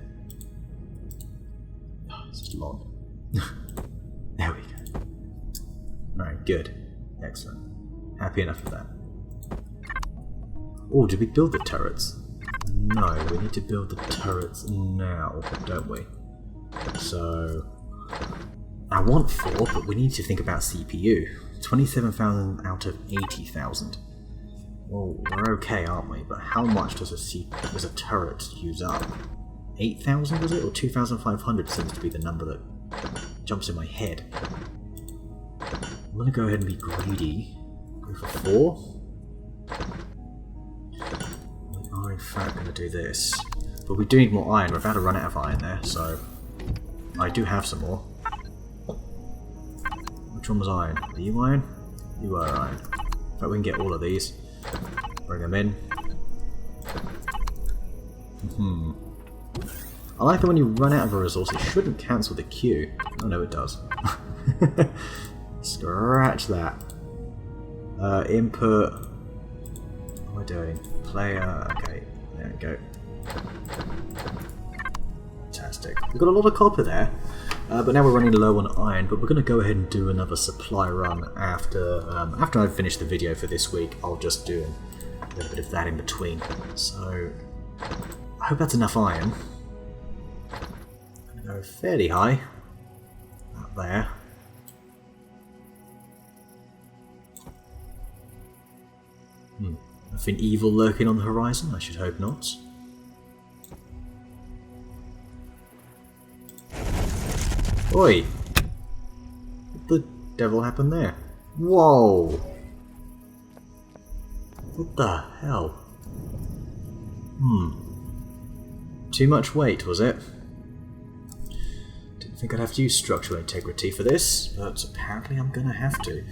[SPEAKER 1] Oh, it's just long. There we go. Right, good, excellent. Happy enough with that. Oh, did we build the turrets? No, we need to build the turrets now, don't we? So, I want 4, but we need to think about CPU. 27,000 out of 80,000. Well, we're okay, aren't we? But how much does a turret use up? 8,000 was it? Or 2,500 seems to be the number that jumps in my head. I'm going to go ahead and be greedy. Go for 4. We are in fact going to do this. But we do need more iron. We're about to run out of iron there, so I do have some more. Which one was iron? Are you iron? You are iron. In fact, we can get all of these. Bring them in. I like that when you run out of a resource, it shouldn't cancel the queue. Oh no, it does. Scratch that. Input. What am I doing? Player. Okay, there we go. Fantastic. We've got a lot of copper there, but now we're running low on iron. But we're going to go ahead and do another supply run after I've finished the video for this week. I'll just do a little bit of that in between. So I hope that's enough iron. I'm going to go fairly high up there. Nothing evil lurking on the horizon? I should hope not. Oi! What the devil happened there? Whoa! What the hell? Too much weight, was it? Didn't think I'd have to use structural integrity for this, but apparently I'm gonna have to.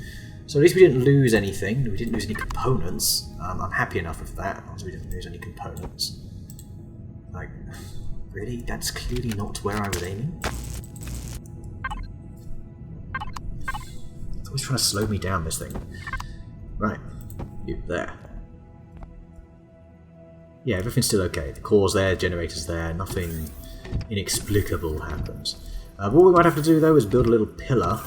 [SPEAKER 1] So at least we didn't lose anything, we didn't lose any components. I'm happy enough with that, as we didn't lose any components. Like, really? That's clearly not where I was aiming? It's always trying to slow me down, this thing. Right, you, there. Yeah, everything's still okay. The core's there, generator's there, nothing inexplicable happens. What we might have to do though is build a little pillar,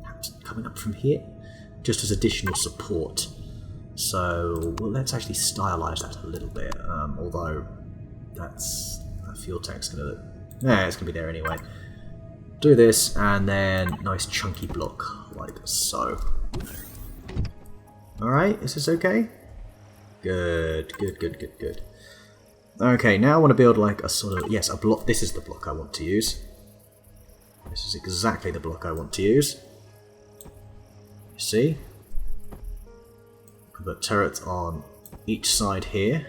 [SPEAKER 1] perhaps coming up from here, just as additional support. So, well, let's actually stylize that a little bit, although that's That fuel tank's gonna look... Nah, it's gonna be there anyway. Do this, and then nice chunky block, like so. Alright, is this okay? Good, good, good, good, good. Okay, now I want to build like a sort of... Yes, a block. This is the block I want to use. This is exactly the block I want to use. You see? Put turrets on each side here.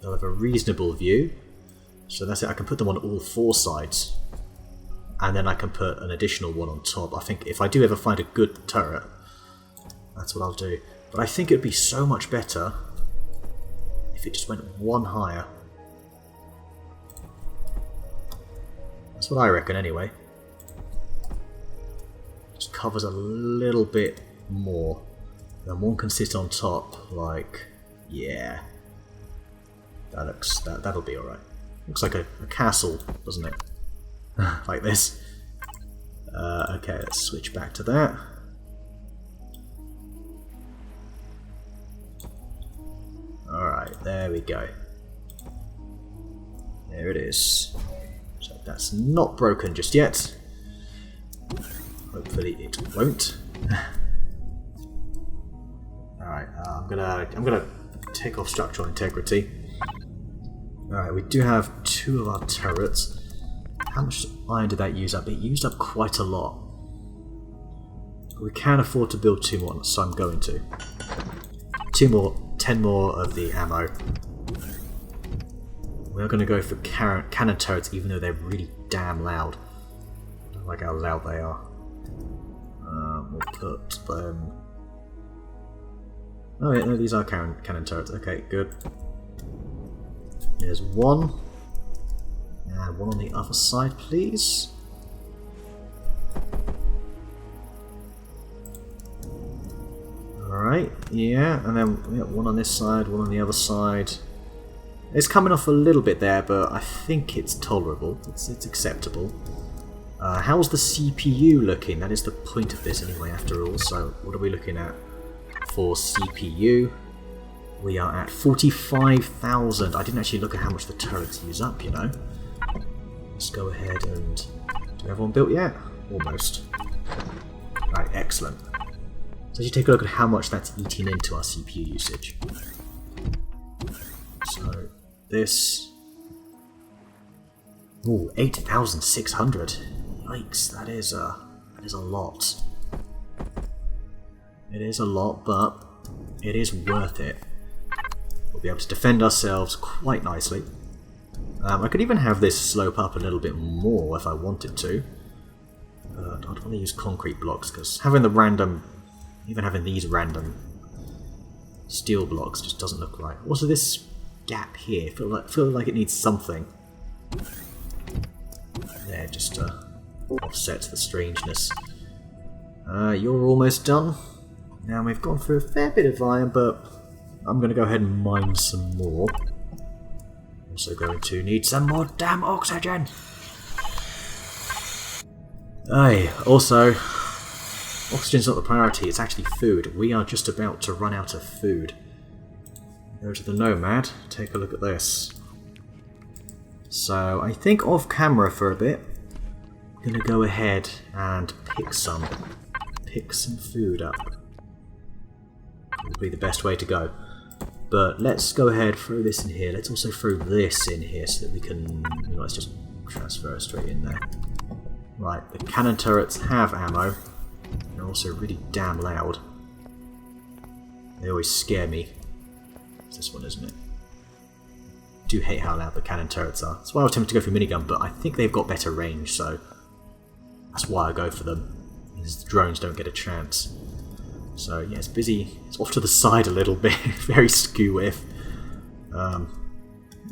[SPEAKER 1] They'll have a reasonable view. So that's it, I can put them on all four sides. And then I can put an additional one on top. I think if I do ever find a good turret, that's what I'll do. But I think it would be so much better if it just went one higher. That's what I reckon anyway. Just covers a little bit more. Then one can sit on top, like, yeah. That looks, that'll be alright. Looks like a castle, doesn't it? Like this. Okay, let's switch back to that. Alright, there we go. There it is. So that's not broken just yet. Hopefully it won't. Alright, I'm gonna take off structural integrity. Alright, we do have two of our turrets. How much iron did that use up? It used up quite a lot. We can afford to build two more, so I'm going to. 10 more of the ammo. We're going to go for cannon turrets, even though they're really damn loud. I don't like how loud they are. We'll put them... Oh yeah, no, these are cannon turrets. Okay, good. There's one. And one on the other side, please. Alright, yeah, and then we got one on this side, one on the other side. It's coming off a little bit there, but I think it's tolerable. It's acceptable. How's the CPU looking? That is the point of this anyway, after all. So, what are we looking at for CPU? We are at 45,000. I didn't actually look at how much the turrets use up, you know. Let's go ahead and... Do everyone built yet? Almost. Right, excellent. So you take a look at how much that's eating into our CPU usage. So this... Ooh, 8,600. Yikes, that is a lot. It is a lot, but it is worth it. We'll be able to defend ourselves quite nicely. I could even have this slope up a little bit more if I wanted to. I'd want to use concrete blocks, because having the random... Even having these random steel blocks just doesn't look right. Also, this gap here, feel like it needs something. There, just to offset the strangeness. You're almost done. Now we've gone through a fair bit of iron, but I'm going to go ahead and mine some more. Also going to need some more damn oxygen. Also, oxygen's not the priority, it's actually food. We are just about to run out of food. Go to the Nomad, take a look at this. So, I think off camera for a bit, I'm going to go ahead and pick some food up. Would be the best way to go. But let's go ahead, throw this in here. Let's also throw this in here so that we can... You know, let's just transfer it straight in there. Right, the cannon turrets have ammo. They're also really damn loud. They always scare me. It's this one, isn't it? I do hate how loud the cannon turrets are. That's why I was tempted to go for minigun, but I think they've got better range, so that's why I go for them. Because the drones don't get a chance. So yeah, it's busy. It's off to the side a little bit. Very skew-if.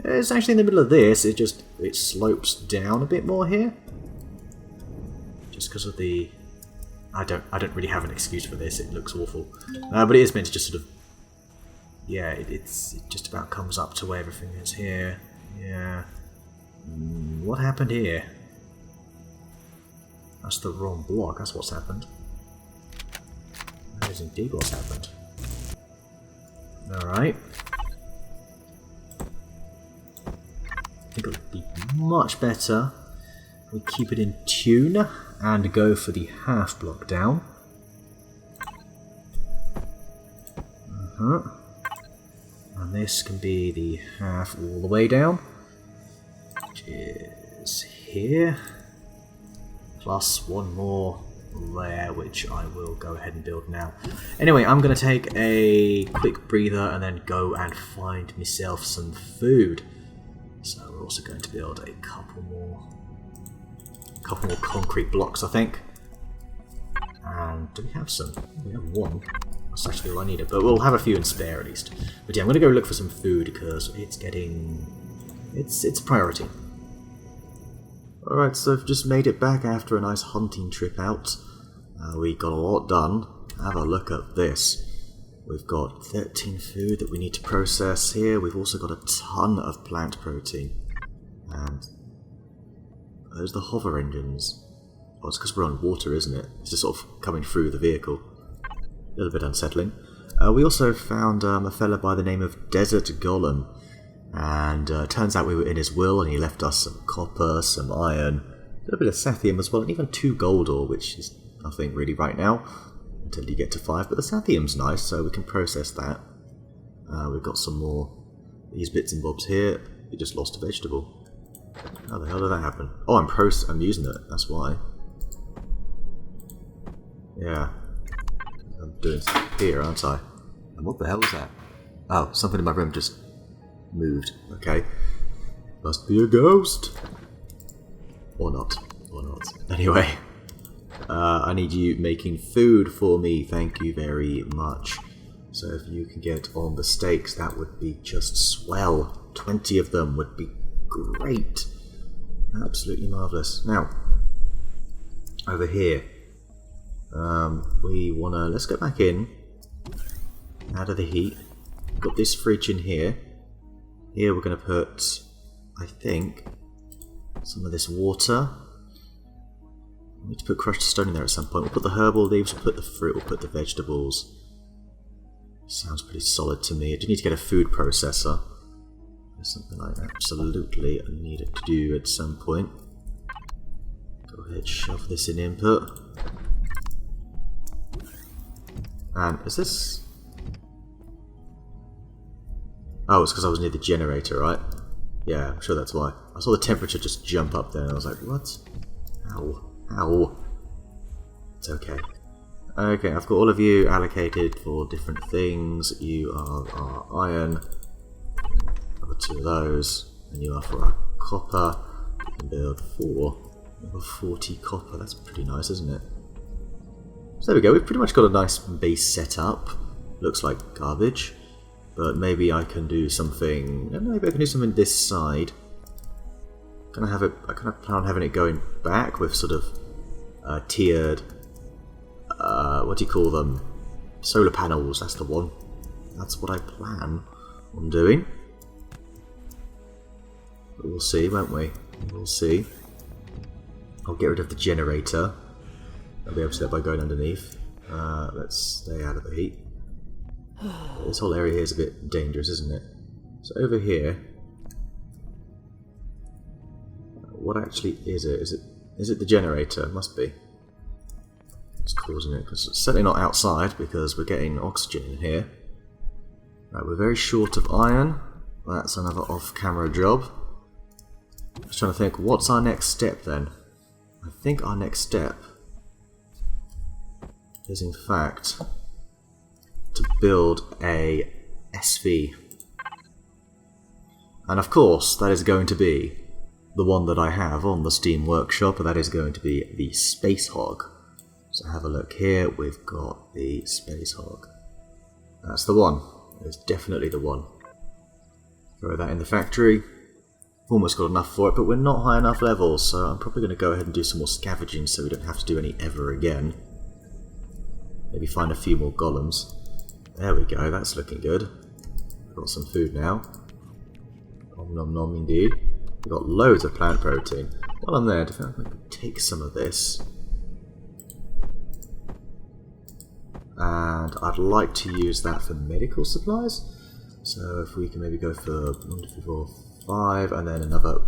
[SPEAKER 1] It's actually in the middle of this. It slopes down a bit more here. Just because of the... I don't really have an excuse for this. It looks awful. But it is meant to just sort of... Yeah, it just about comes up to where everything is here. Yeah. What happened here? That's the wrong block. That's what's happened. That is indeed what's happened. Alright. think it would be much better if we keep it in tune and go for the half block down. And this can be the half all the way down, which is here, plus one more there, which I will go ahead and build now. Anyway, I'm going to take a quick breather and then go and find myself some food. So we're also going to build a couple more concrete blocks, I think. And do we have some? We have one. That's actually all I needed, but we'll have a few in spare at least. But yeah, I'm going to go look for some food because it's a priority. Alright, so I've just made it back after a nice hunting trip out. We got a lot done. Have a look at this. We've got 13 food that we need to process here. We've also got a ton of plant protein. And those are the hover engines. Oh, it's because we're on water, isn't it? It's just sort of coming through the vehicle. A little bit unsettling. We also found a fella by the name of Desert Golem. And turns out we were in his will and he left us some copper, some iron, a little bit of sathium as well, and even 2 gold ore, which is nothing really right now until you get to 5. But the sathium's nice, so we can process that. We've got some more these bits and bobs here. We just lost a vegetable. How the hell did that happen? Oh, I'm using it, that's why. Yeah. I'm doing stuff here, aren't I? And what the hell was that? Oh, something in my room just moved. Okay. Must be a ghost. Or not. Or not. Anyway. I need you making food for me. Thank you very much. So if you can get on the steaks, that would be just swell. 20 of them would be great. Absolutely marvellous. Now, over here. We wanna... Let's go back in. Out of the heat. Got this fridge in here. Here we're going to put, I think, some of this water. We need to put crushed stone in there at some point. We'll put the herbal leaves, we'll put the fruit, we'll put the vegetables. Sounds pretty solid to me. I do need to get a food processor. There's something I absolutely need it to do at some point. Go ahead, shove this in input. And is this... Oh, it's because I was near the generator, right? Yeah, I'm sure that's why. I saw the temperature just jump up there and I was like, what? Ow. Ow. It's okay. Okay, I've got all of you allocated for different things. You are our iron. I've got 2 of those. And you are for our copper. You can build 4. We have 40 copper. That's pretty nice, isn't it? So there we go. We've pretty much got a nice base set up. Looks like garbage. But maybe I can do something... Maybe I can do something this side. I kind of plan on having it going back with sort of tiered... what do you call them? Solar panels, that's the one. That's what I plan on doing. But we'll see, won't we? We'll see. I'll get rid of the generator. I'll be able to do that by going underneath. Let's stay out of the heat. This whole area here is a bit dangerous, isn't it? So over here, what actually is it? Is it the generator? It must be. It's causing it, because it's certainly not outside because we're getting oxygen in here. Right, we're very short of iron. That's another off-camera job. I was trying to think, what's our next step then? I think our next step is in fact to build a SV. And of course, that is going to be the one that I have on the Steam Workshop, and that is going to be the Space Hog. So have a look here, we've got the Space Hog. That's the one. It's definitely the one. Throw that in the factory. Almost got enough for it, but we're not high enough levels, so I'm probably going to go ahead and do some more scavenging so we don't have to do any ever again. Maybe find a few more golems. There we go, that's looking good. We've got some food now. Nom nom nom indeed. We've got loads of plant protein. While I'm there, I think I could take some of this. And I'd like to use that for medical supplies. So if we can maybe go for 1, 2, 3, 4, 5, and then another,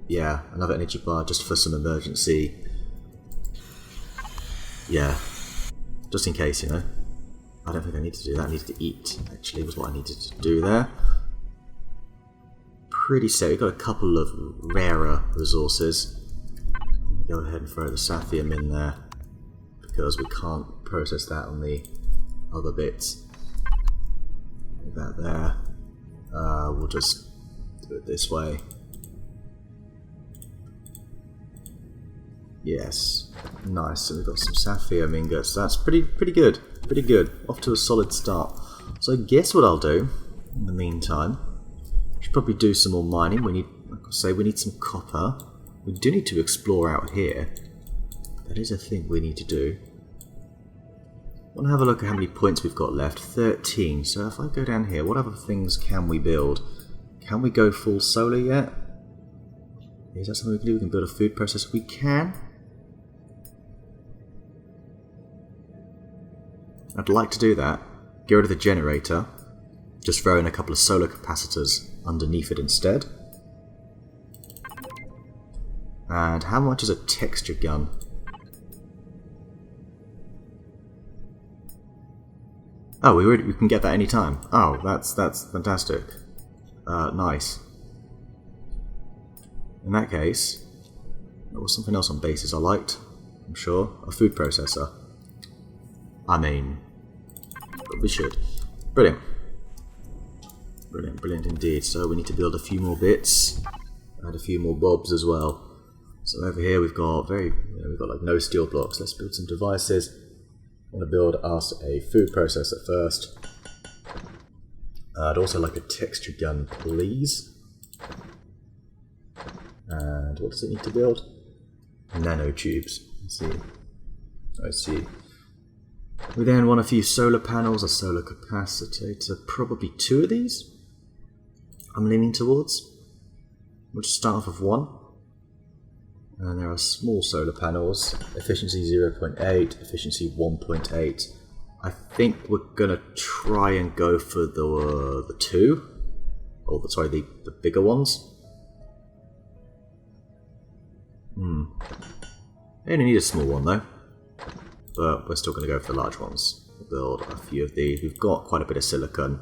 [SPEAKER 1] yeah, another energy bar just for some emergency. Yeah, just in case, you know. I don't think I need to do that. I needed to eat, actually, was what I needed to do there. Pretty safe. We've got a couple of rarer resources. Go ahead and throw the Saphium in there, because we can't process that on the other bits. Leave that there. We'll just do it this way. Yes, nice. So we've got some Saphium ingots. That's pretty good. Pretty good. Off to a solid start. So I guess what I'll do in the meantime, should probably do some more mining. We need, like I say, we need some copper. We do need to explore out here. That is a thing we need to do. I want to have a look at how many points we've got left. 13. So if I go down here, what other things can we build? Can we go full solar yet? Is that something we can do? We can build a food processor. We can. I'd like to do that. Get rid of the generator. Just throw in a couple of solar capacitors underneath it instead. And how much is a texture gun? Oh, we can get that any time. Oh, that's fantastic. Nice. In that case, there was something else on bases I liked. I'm sure. A food processor. I mean, we should. Brilliant. Brilliant, brilliant indeed. So we need to build a few more bits and a few more bobs as well. So over here we've got we've got like no steel blocks. Let's build some devices. I want to build us a food processor first. I'd also like a texture gun, please. And what does it need to build? Nanotubes. Let's see. I see. We then want a few solar panels, a solar capacitor, probably 2 of these. I'm leaning towards. We'll just start off with 1. And there are small solar panels, efficiency 0.8, efficiency 1.8. I think we're gonna try and go for the 2, or sorry, the bigger ones. I only need a small one though, but we're still gonna go for the large ones. We'll build a few of these. We've got quite a bit of silicon.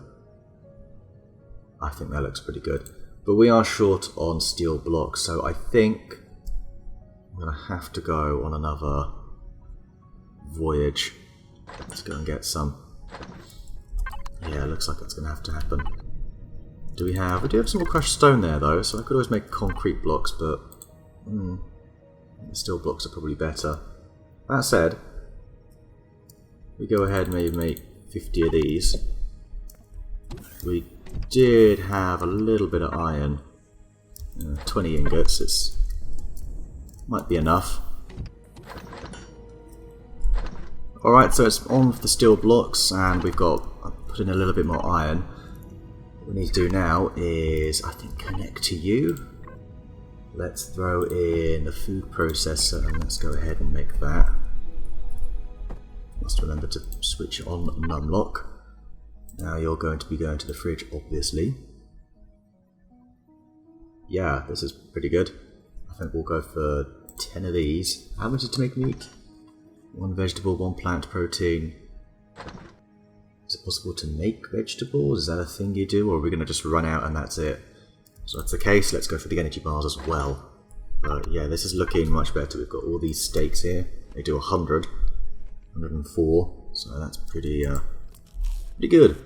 [SPEAKER 1] I think that looks pretty good, but we are short on steel blocks, so I think I'm going to have to go on another voyage. Let's go and get some. Yeah, looks like it's going to have to happen. We do have some more crushed stone there though, so I could always make concrete blocks, but the steel blocks are probably better. That said, we go ahead and maybe make 50 of these. We did have a little bit of iron. 20 ingots, it's might be enough. Alright, so it's on with the steel blocks, and we've got, put in a little bit more iron. What we need to do now is, I think, connect to you. Let's throw in the food processor, and let's go ahead and make that. Must remember to switch on numlock. Now you're going to be going to the fridge, obviously. Yeah, this is pretty good. I think we'll go for 10 of these. How much is to make meat? 1 vegetable, 1 plant protein. Is it possible to make vegetables? Is that a thing you do, or are we going to just run out and that's it? So that's the case, let's go for the energy bars as well. Yeah, this is looking much better. We've got all these steaks here. They do 100. 104. So that's pretty good.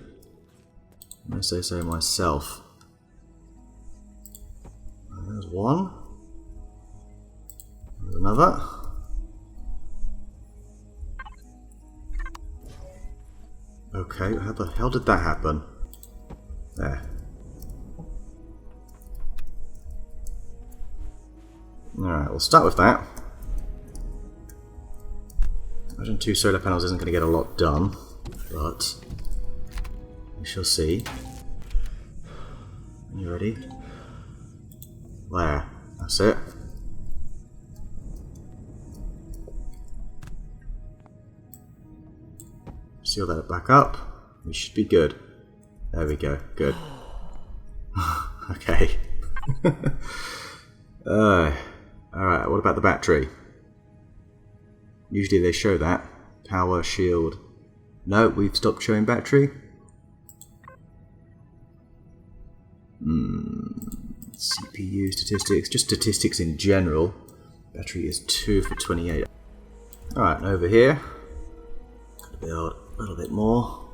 [SPEAKER 1] I say so myself. There's one. There's another. Okay, how the hell did that happen? There. Alright, we'll start with that. Imagine 2 solar panels isn't going to get a lot done, but we shall see. Are you ready? There. That's it. Seal that back up. We should be good. There we go. Good. Okay. Alright, what about the battery? Usually they show that. Power, shield. No, we've stopped showing battery. CPU statistics, just statistics in general. Battery is 2 for 28. Alright, over here. Gotta build a little bit more.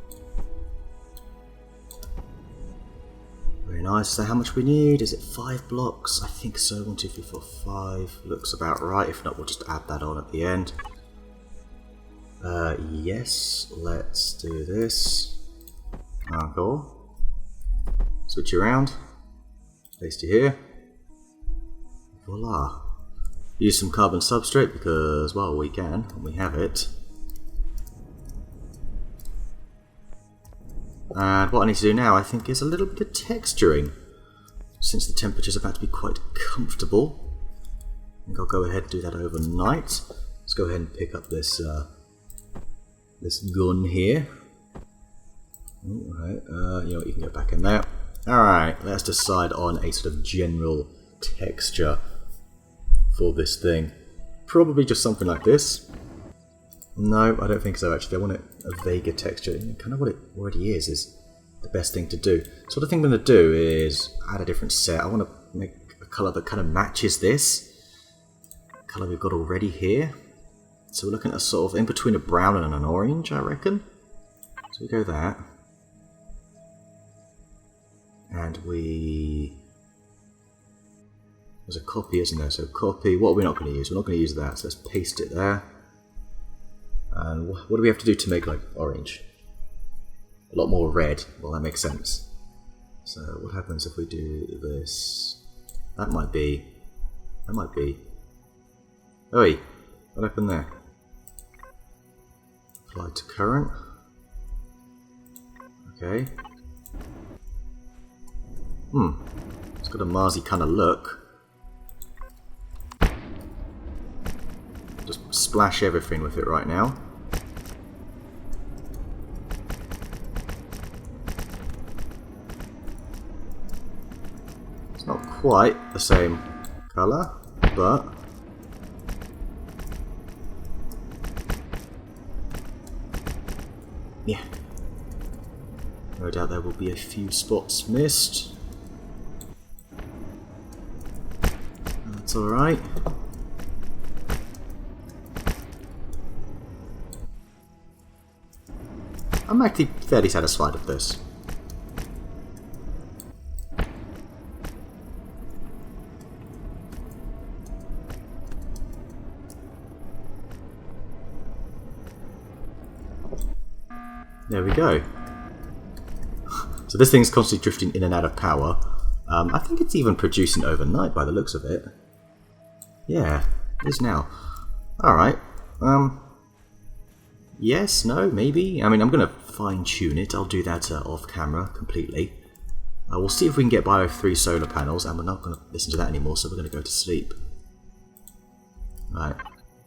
[SPEAKER 1] Very nice. So how much we need? Is it 5 blocks? I think so. 1, 2, 3, 4, 5. Looks about right. If not, we'll just add that on at the end. Yes, let's do this. Cool. Switch around. Paste you here. Voila. Use some carbon substrate because, well, we can, and we have it. And what I need to do now, I think, is a little bit of texturing. Since the temperature's about to be quite comfortable, I think I'll go ahead and do that overnight. Let's go ahead and pick up this this gun here. Alright, you know what, you can get back in there. Alright, let's decide on a sort of general texture for this thing. Probably just something like this. No, I don't think so actually. I want a vaguer texture. Kind of what it already is the best thing to do. So what I think I'm going to do is add a different set. I want to make a colour that kind of matches this colour we've got already here. So we're looking at a sort of in between a brown and an orange, I reckon. So we go that. And there's a copy, isn't there? So copy, what are we not going to use? We're not going to use that, so let's paste it there. And what do we have to do to make like orange? A lot more red. Well, that makes sense. So what happens if we do this? That might be. Oi, what happened there? Apply to current. Okay. It's got a Marsy kind of look. Just splash everything with it right now. It's not quite the same colour, but yeah. No doubt there will be a few spots missed. That's alright. I'm actually fairly satisfied with this. There we go. So this thing's constantly drifting in and out of power. I think it's even producing overnight by the looks of it. Yeah, it is now. Alright. Yes, no, maybe. I mean, I'm going to fine-tune it. I'll do that off-camera completely. We'll see if we can get by with 3 solar panels, and we're not going to listen to that anymore, so we're going to go to sleep. Right.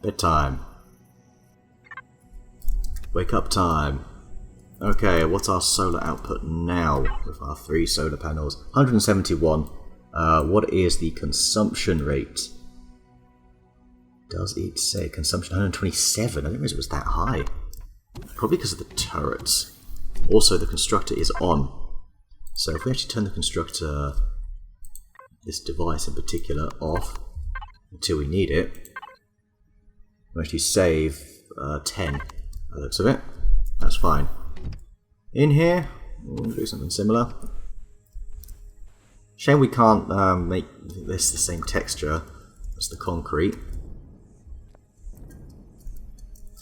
[SPEAKER 1] Bedtime. Wake up time. Okay, what's our solar output now with our 3 solar panels? 171. What is the consumption rate? Does it say consumption? 127. I didn't realize it was that high. Probably because of the turrets. Also, the constructor is on. So if we actually turn the constructor, this device in particular, off until we need it, we'll actually save 10 by the looks of it. That's fine. In here, we'll do something similar. Shame we can't make this the same texture as the concrete.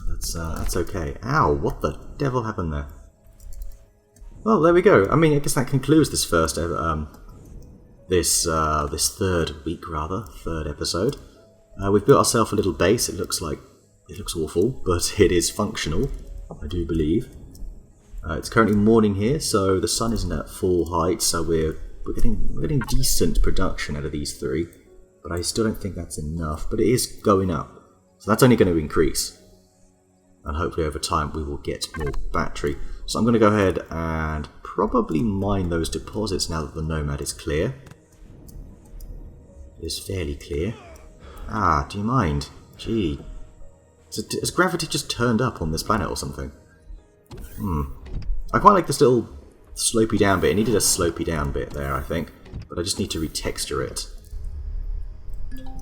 [SPEAKER 1] That's okay. Ow, what the devil happened there? Well, there we go. I mean, I guess that concludes this first ever, this third episode. We've built ourselves a little base. It looks awful, but it is functional, I do believe. It's currently morning here, so the sun isn't at full height, so we're getting decent production out of these 3, but I still don't think that's enough. But it is going up, so that's only going to increase. And hopefully over time we will get more battery. So I'm going to go ahead and probably mine those deposits now that the Nomad is clear. It is fairly clear. Ah, do you mind? Gee. Has gravity just turned up on this planet or something? I quite like this little slopey down bit. It needed a slopey down bit there, I think. But I just need to retexture it.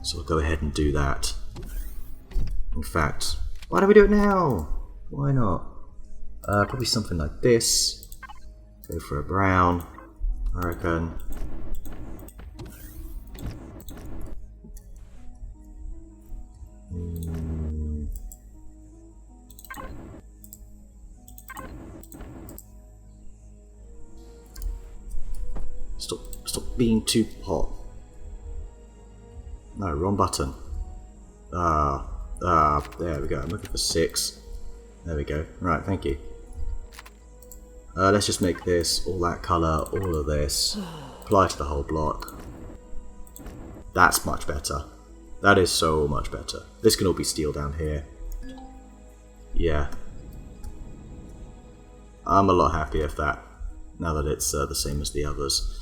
[SPEAKER 1] So I'll go ahead and do that. In fact, why don't we do it now? Why not? Probably something like this. Go for a brown, I reckon. Stop being too hot. No, wrong button. There we go. I'm looking for 6. There we go. Right, thank you. Let's just make this all that colour, all of this. Apply to the whole block. That's much better. That is so much better. This can all be steel down here. Yeah. I'm a lot happier with that, now that it's the same as the others.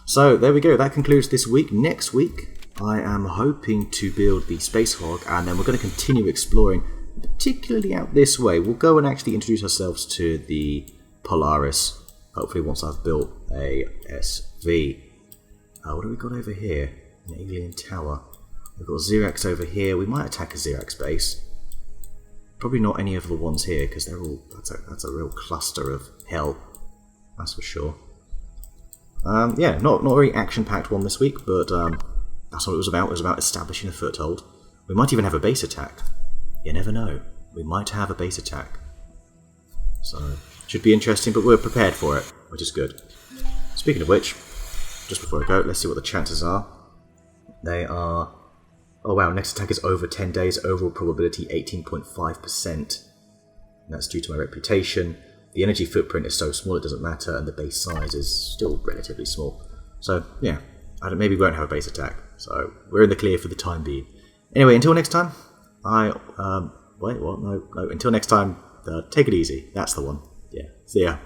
[SPEAKER 1] So, there we go. That concludes this week. Next week, I am hoping to build the Space Hog, and then we're going to continue exploring, particularly out this way. We'll go and actually introduce ourselves to the Polaris, hopefully once I've built a SV. What do we got over here? An alien tower. We've got Xerax over here. We might attack a Xerax base. Probably not any of the ones here, because they're all that's a real cluster of hell. That's for sure. Yeah, not a very action-packed one this week, but that's what it was about. It was about establishing a foothold. We might even have a base attack. You never know. We might have a base attack. So, should be interesting, but we're prepared for it, which is good. Speaking of which, just before I go, let's see what the chances are. They are... Oh wow, next attack is over 10 days, overall probability 18.5%. That's due to my reputation. The energy footprint is so small it doesn't matter, and the base size is still relatively small. So, yeah, maybe we won't have a base attack. So, we're in the clear for the time being. Anyway, until next time, wait, what? No, until next time, take it easy. That's the one. Yeah, see ya.